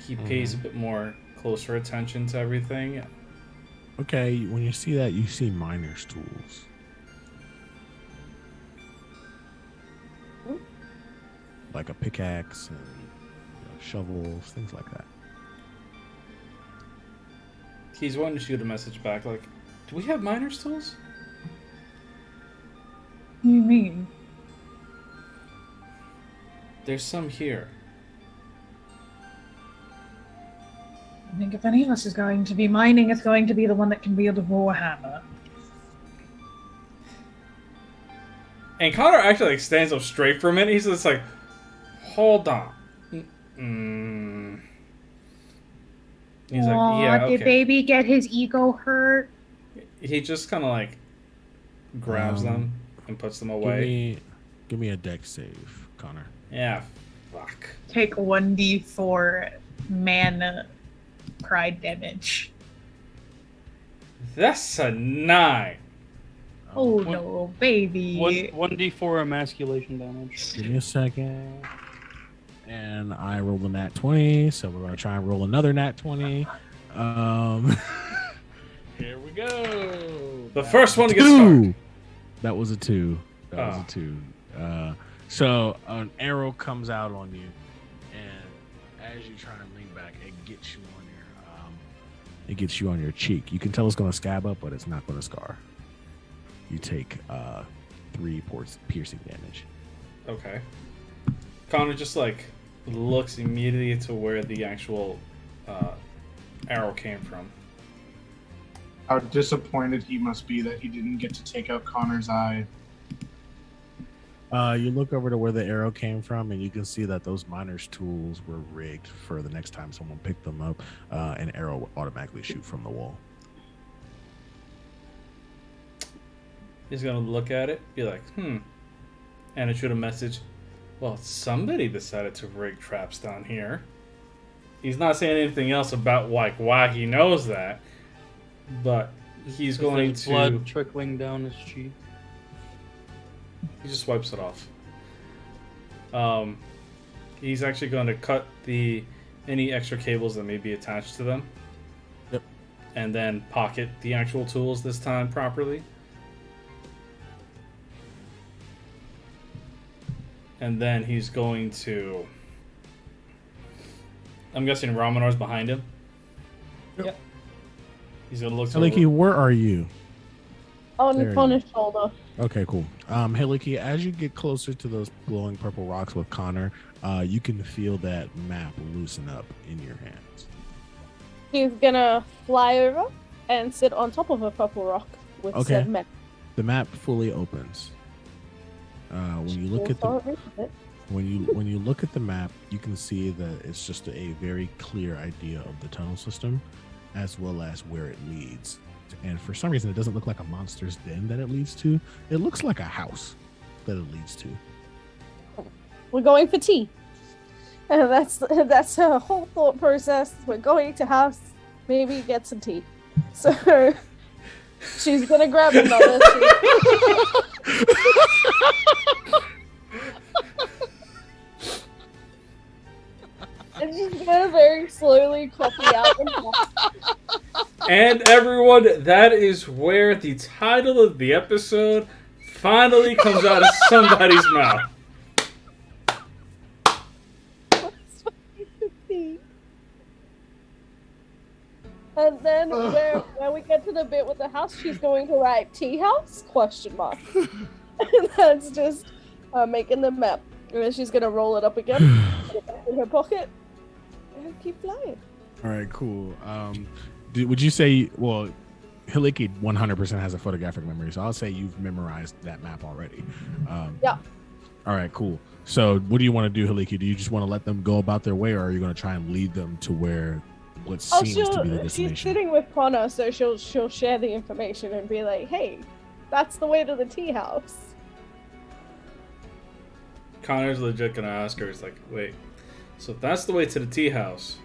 he pays a bit more closer attention to everything. Okay, when you see that, you see miner's tools. Like a pickaxe and shovels, things like that. He's wanting to shoot a message back like, do we have miner's tools? What do you mean? There's some here. I think if any of us is going to be mining, it's going to be the one that can wield a warhammer. And Connor actually like stands up straight for a minute. He's just like, hold on. He's like, yeah, okay. Did baby get his ego hurt? He just kind of like grabs them and puts them away. Give me a dex save, Connor. Yeah, fuck. Take 1d4 mana pride damage. That's a 9. Oh no, baby. 1d4 emasculation damage. Give me a second. And I rolled a nat 20, so we're gonna try and roll another nat 20. Here we go. The first one to get started. That was a 2. That was a 2. So an arrow comes out on you, and as you try to lean back, it gets you on your cheek. You can tell it's gonna scab up, but it's not gonna scar. You take 3 piercing damage. Okay. Connor just like looks immediately to where the actual arrow came from. How disappointed he must be that he didn't get to take out Connor's eye. You look over to where the arrow came from, and you can see that those miner's tools were rigged for the next time someone picked them up, an arrow will automatically shoot from the wall. He's gonna look at it, be like, and it shoot a message. Well, somebody decided to rig traps down here. He's not saying anything else about like why he knows that, but he's going There's to blood trickling down his cheek. He just wipes it off. He's actually going to cut any extra cables that may be attached to them. Yep. And then pocket the actual tools this time properly. And then he's going to... I'm guessing Ramanor's behind him. Yep. He's going to look to... Heliki, where are you? On Connor's shoulder. Okay, cool. Heliki, as you get closer to those glowing purple rocks with Connor, you can feel that map loosen up in your hands. He's gonna fly over and sit on top of a purple rock with said map. The map fully opens. When you look at when you look at the map, you can see that it's just a very clear idea of the tunnel system, as well as where it leads. And for some reason, it doesn't look like a monster's den that it leads to. It looks like a house that it leads to. We're going for tea. And that's her whole thought process. We're going to house, maybe get some tea. So she's gonna grab another tea. and she's gonna very slowly copy out the map. And everyone, that is where the title of the episode finally comes out of somebody's mouth. And then where we get to the bit with the house, she's going to write tea house ? And that's just making the map. And then she's gonna roll it up again, put it back in her pocket, and keep flying. All right, cool. Would you say, well, Hiliki 100% has a photographic memory, so I'll say you've memorized that map already. Yeah. All right, cool. So what do you want to do, Hiliki? Do you just want to let them go about their way, or are you going to try and lead them to where what seems to be the destination? She's sitting with Connor, so she'll share the information and be like, "Hey, that's the way to the tea house." Connor's legit gonna ask her, it's like, wait, so if that's the way to the tea house,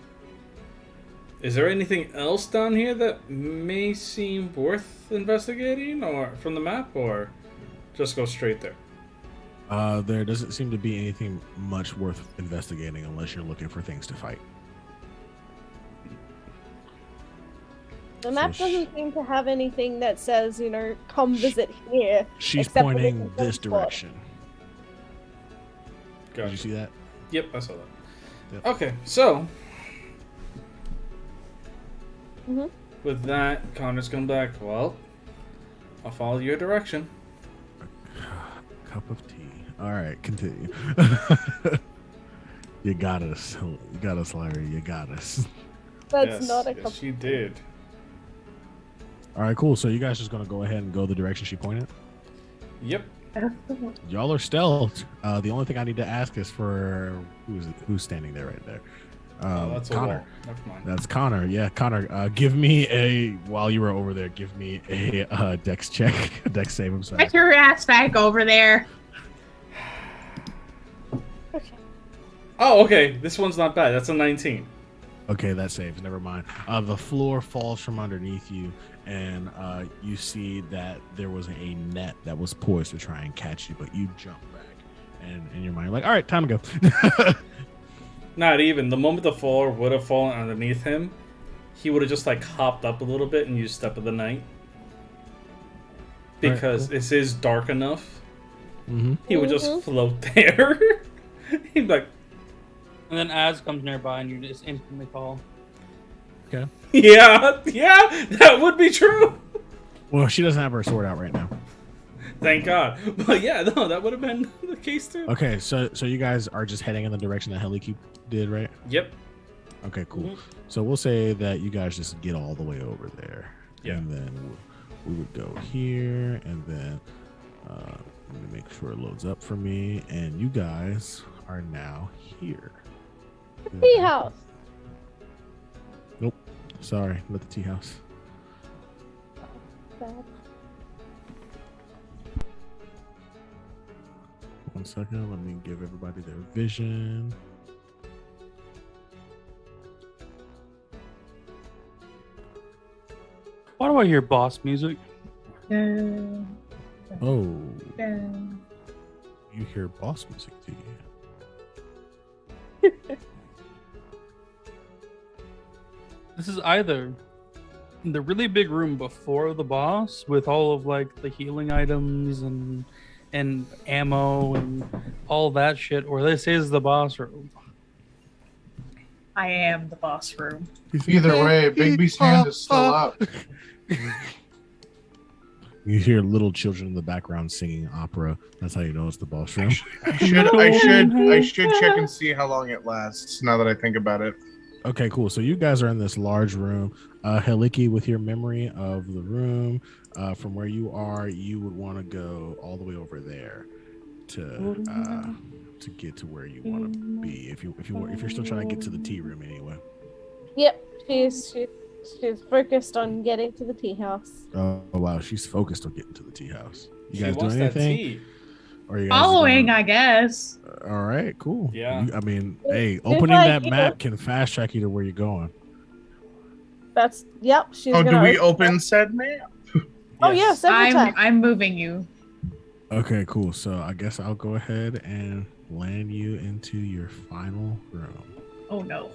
is there anything else down here that may seem worth investigating, or from the map, or just go straight there? There doesn't seem to be anything much worth investigating unless you're looking for things to fight. The map doesn't seem to have anything that says, come visit here. She's except for pointing the this spot. direction. Gotcha. Did you see that? Yep, I saw that. Yep. Okay, so Mhm. with that, Connor's come back. Well, I'll follow your direction. Cup of tea. All right, continue. You got us. You got us, Larry. You got us. That's not a yes, she did. All right, cool. So you guys just gonna go ahead and go the direction she pointed? Yep. Y'all are stealth. The only thing I need to ask is for who's standing there right there. That's Connor. a wall. Never mind. That's Connor. Yeah, Connor. Give me while you were over there. Give me a dex check, dex save. I'm sorry. Get your ass back over there. Oh, okay. This one's not bad. That's a 19. Okay, that saves. Never mind. The floor falls from underneath you, and you see that there was a net that was poised to try and catch you, but you jump back, and in your mind, you're like, all right, time to go. Not even. The moment the floor would have fallen underneath him, he would have just like hopped up a little bit and used Step of the Night. Because cool. this is dark enough. Mm-hmm. He would just float there. He'd be like, And then Az comes nearby and you just instantly call. Okay. yeah, that would be true. Well, she doesn't have her sword out right now. Thank God. But yeah, no, that would have been the case too. Okay, so you guys are just heading in the direction that Heliki did, right? Yep. Okay, cool. Mhm. So we'll say that you guys just get all the way over there. Yeah. And then we would go here, and then let me make sure it loads up for me. And you guys are now here. Tea house. Nope. Sorry, not the tea house. Bad. One second, let me give everybody their vision. Why do I hear boss music? Oh, you hear boss music, do you? This is either the really big room before the boss with all of like the healing items and ammo and all that shit, or this is the boss room. I am the boss room. Either way, Bigby's hand is still up. You hear little children in the background singing opera. That's how you know it's the boss room. I should check and see how long it lasts. Now that I think about it. Okay, cool. So you guys are in this large room. Heliki, with your memory of the room, from where you are, you would want to go all the way over there to get to where you want to be. If you're still trying to get to the tea room anyway. Yep, she's focused on getting to the tea house. Oh wow, she's focused on getting to the tea house. You She guys wants doing that anything? tea. Or you guys Following, gonna- I guess. All right, cool. Yeah. I mean, hey, It's opening like, that you map know- can fast track you to where you're going. She's Oh, do gonna we open said map? Oh yeah, several times. I'm moving you. Okay, cool. So I guess I'll go ahead and land you into your final room. Oh no.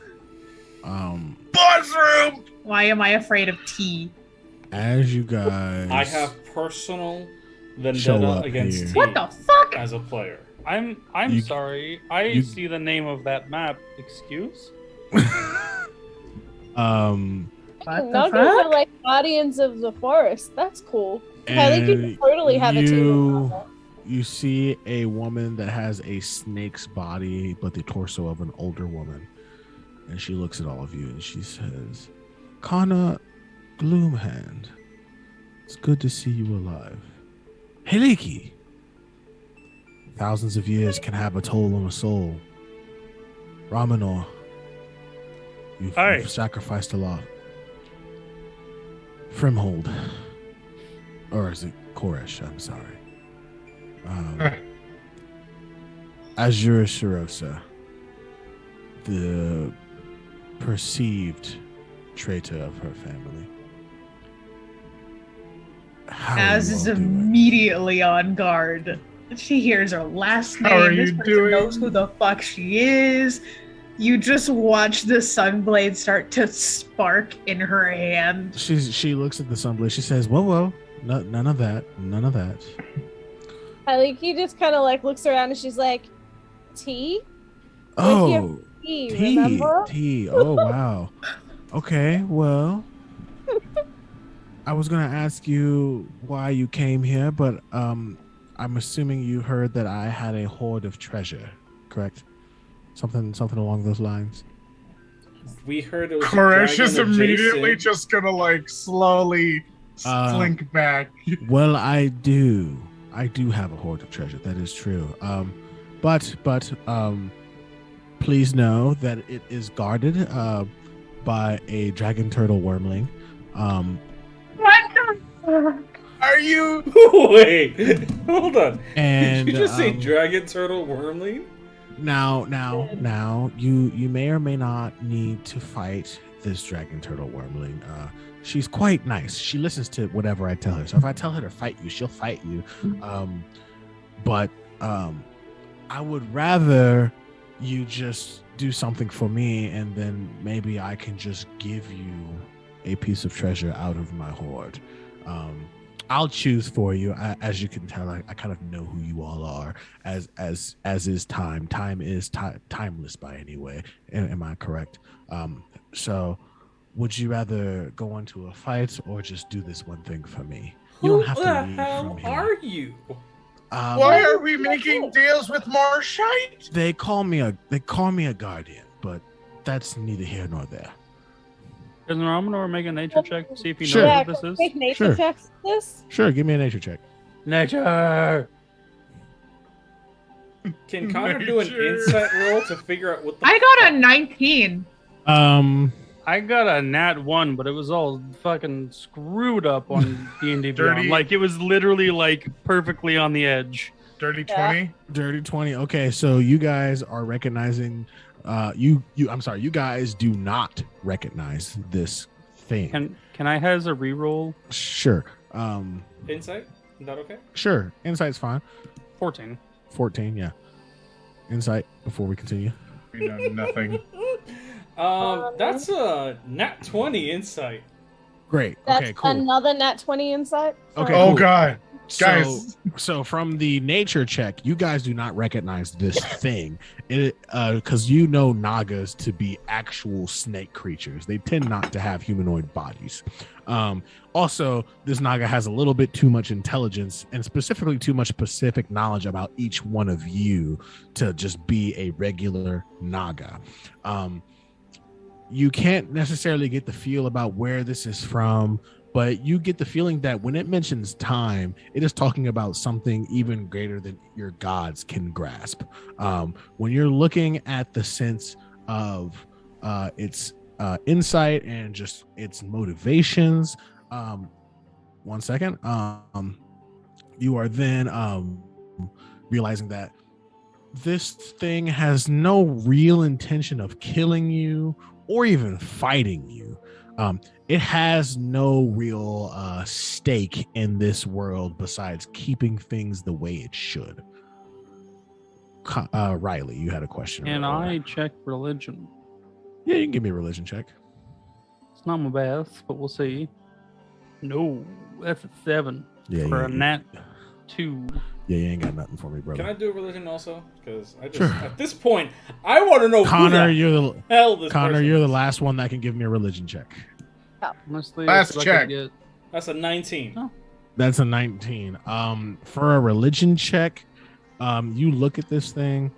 Boss room! Why am I afraid of tea? As you guys, I have personal Show vendetta up against here. tea What the fuck? as a player. I'm You- sorry. I you- see the name of that map. Excuse? What the Nagas are fuck? like guardians of the forest. That's cool. I think you could totally have a team. You see a woman that has a snake's body, but the torso of an older woman. And she looks at all of you and she says, Kana Gloomhand, it's good to see you alive. Heliki, thousands of years can have a toll on a soul. Ramanor, you've sacrificed a lot. Frimhold, or is it Koresh? I'm sorry. Azura Shirosa, the perceived traitor of her family. How Az are you is all doing? immediately on guard. She hears her last name. How are This you person doing? knows who the fuck she is. You just watch the sunblade start to spark in her hand. She looks at the sunblade. She says, "Whoa, none of that, none of that." He just kind of like looks around and she's like, tea? Oh, Tea, tea, remember? tea. Oh wow. Okay, well, I was gonna ask you why you came here, but I'm assuming you heard that I had a hoard of treasure, correct? Something along those lines. We heard it was Koresh is dragon immediately adjacent. just gonna like slowly slink back. Well, I do have a hoard of treasure. That is true. But please know that it is guarded by a dragon turtle wormling. What the fuck? Are you? Wait, hold on. And Did you just say dragon turtle wormling? Now, you may or may not need to fight this dragon turtle wormling. She's quite nice. She listens to whatever I tell her. So if I tell her to fight you, she'll fight you. But I would rather you just do something for me, and then maybe I can just give you a piece of treasure out of my hoard. I'll choose for you. As you can tell, I kind of know who you all are. As is time. Time is timeless by any way. Am I correct? So, would you rather go into a fight or just do this one thing for me? You don't have Who to the leave hell from here. are you? Why are we making deals with Marshite? They call me a guardian, but that's neither here nor there. Can Ramanor make a nature check to see if he Sure. knows what this is? Make nature Sure. checks for this. Sure, give me a nature check. Nature. Can Connor do an Nature. insight roll to figure out what the I got a 19. I got a nat 1, but it was all fucking screwed up on D&D Dirty. Beyond. Like it was literally like perfectly on the edge. Dirty Yeah. 20. Dirty 20. Okay, so you guys are recognizing you guys do not recognize this thing. Can I has a reroll? Sure. insight? Is that okay? Sure. Insight's fine. 14. 14, yeah. Insight before we continue. We know nothing. That's a nat 20 insight. Great. That's Okay, cool. another nat 20 insight. Okay, Oh cool. god. So, Guys. so from the nature check, you guys do not recognize this thing, because you know Nagas to be actual snake creatures. They tend not to have humanoid bodies. Also, this Naga has a little bit too much intelligence and specifically too much specific knowledge about each one of you to just be a regular Naga. You can't necessarily get the feel about where this is from, but you get the feeling that when it mentions time, it is talking about something even greater than your gods can grasp. When you're looking at the sense of its insight and just its motivations, one second, you are then realizing that this thing has no real intention of killing you or even fighting you. It has no real stake in this world besides keeping things the way it should. Riley, you had a question. Can earlier. I check religion? Yeah, you can give me a religion check. It's not my best, but we'll see. No, that's a 7 Yeah, for a yeah, nat 2. yeah, you ain't got nothing for me, brother. Can I do religion also? Because I just Sure. at this point I want to know Connor, who the you're the hell this Connor, person you're the is. last one that can give me a religion check. Honestly, Last that's what I check. could get. That's a 19. Oh. That's a 19. For a religion check, you look at this thing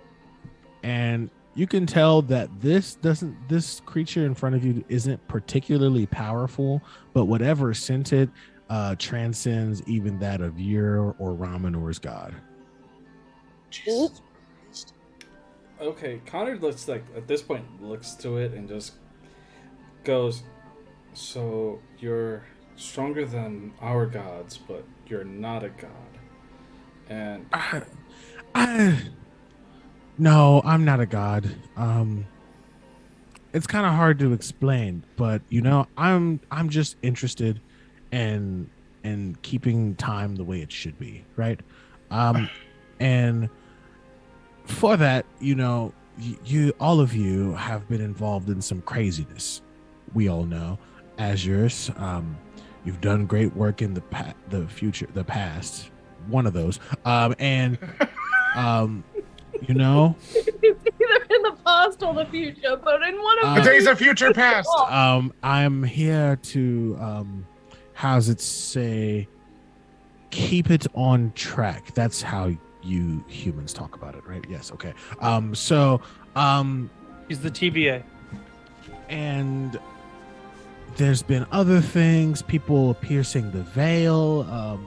and you can tell that this creature in front of you isn't particularly powerful, but whatever sent it transcends even that of your or Ramanor's god. Jesus Christ. Okay, Connor looks like at this point looks to it and just goes, "So you're stronger than our gods, but you're not a god." And No, I'm not a god. It's kind of hard to explain, but I'm just interested in keeping time the way it should be, right? And for that, you all of you have been involved in some craziness. We all know, Azures. You've done great work in the past. One of those, and It's either in the past or the future, but in one of The the days of future past. I'm here to how's it say, keep it on track. That's how you humans talk about it, right? Yes. Okay. So He's the TVA. and there's been other things, people piercing the veil.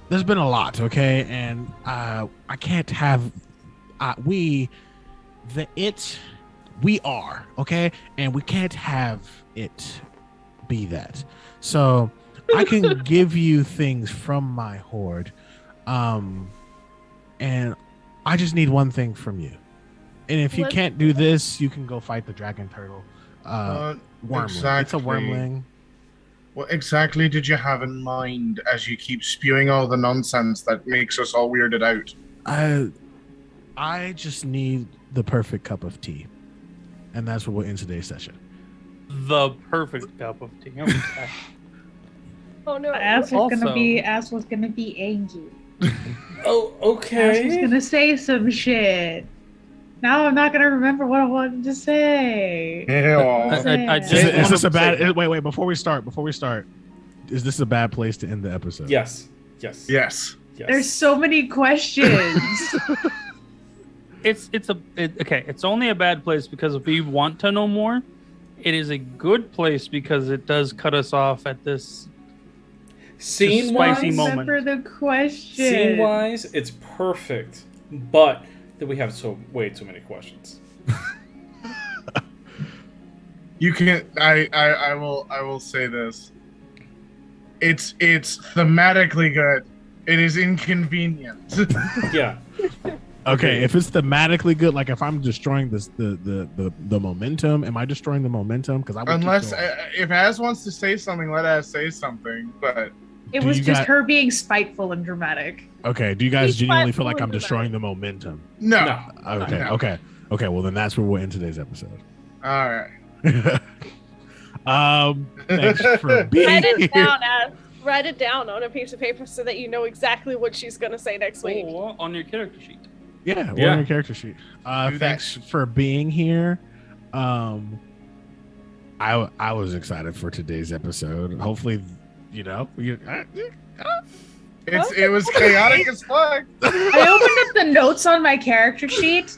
There's been a lot, okay? And I can't have we are, okay? And we can't have it be that. So I can give you things from my horde. And I just need one thing from you. And if you can't do this, you can go fight the dragon turtle. Wormling. Exactly. It's a wormling. What exactly did you have in mind as you keep spewing all the nonsense that makes us all weirded out? I just need the perfect cup of tea. And that's what we'll end today's session. The perfect cup of tea. Okay. Oh no! Ass was Also- gonna be angry. oh, Ass was okay. gonna say some shit. Now I'm not gonna remember what I wanted to say. I Is, just is this a wanna say- bad? Wait. Before we start, is this a bad place to end the episode? Yes. Yes. Yes. Yes. There's so many questions. It's only a bad place because if we want to know more, it is a good place because it does cut us off at this Scene spicy wise, moment. Remember the question. scene wise, it's perfect, but then we have way too many questions. You can. I will say this. It's thematically good. It is inconvenient. Yeah. Okay, if it's thematically good, like if I'm destroying the momentum, am I destroying the momentum? Because Unless if Az wants to say something, let Az say something. But It Do was you just got- her being spiteful and dramatic. okay, do you guys He's genuinely feel flat like I'm footed destroying the momentum? no. No. Okay, No. okay. Well, then that's where we'll end today's episode. All right. Thanks for being Write it here. down, Az. Write it down on a piece of paper so that you know exactly what she's gonna say next week. or on your character sheet. Yeah, Yeah. on your character sheet. Do that. Thanks for being here. I was excited for today's episode. Hopefully, It was chaotic as fuck. I opened up the notes on my character sheet.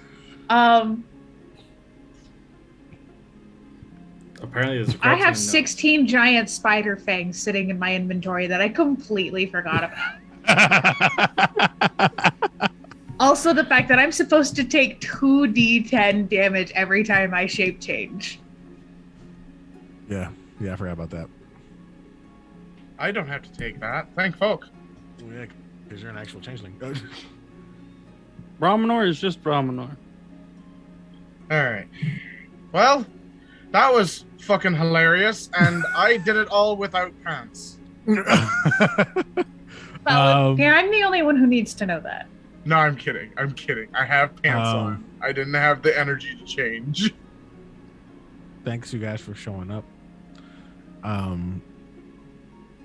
Apparently, there's a I have cartoon 16 giant spider fangs sitting in my inventory that I completely forgot about. Also, the fact that I'm supposed to take 2d10 damage every time I shape change. yeah, I forgot about that. I don't have to take that. Thank folk. Yeah, because you're an actual changeling. Ramanor is just Ramanor. All right. Well, that was fucking hilarious, and I did it all without pants. Valid. Yeah, I'm the only one who needs to know that. No, I'm kidding. I have pants on. I didn't have the energy to change. Thanks, you guys, for showing up.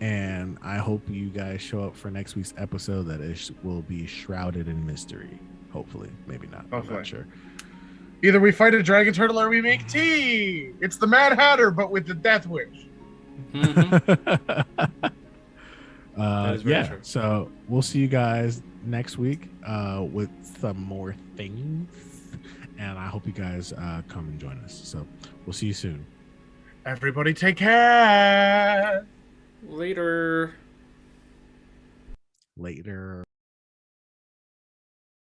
And I hope you guys show up for next week's episode that will be shrouded in mystery. Hopefully, maybe not. I'm Hopefully. not sure. Either we fight a dragon turtle or we make tea. It's the Mad Hatter, but with the Death Wish. That is very Yeah, true. so we'll see you guys next week with some more things, and I hope you guys come and join us. So we'll see you soon. Everybody take care. Later. Later.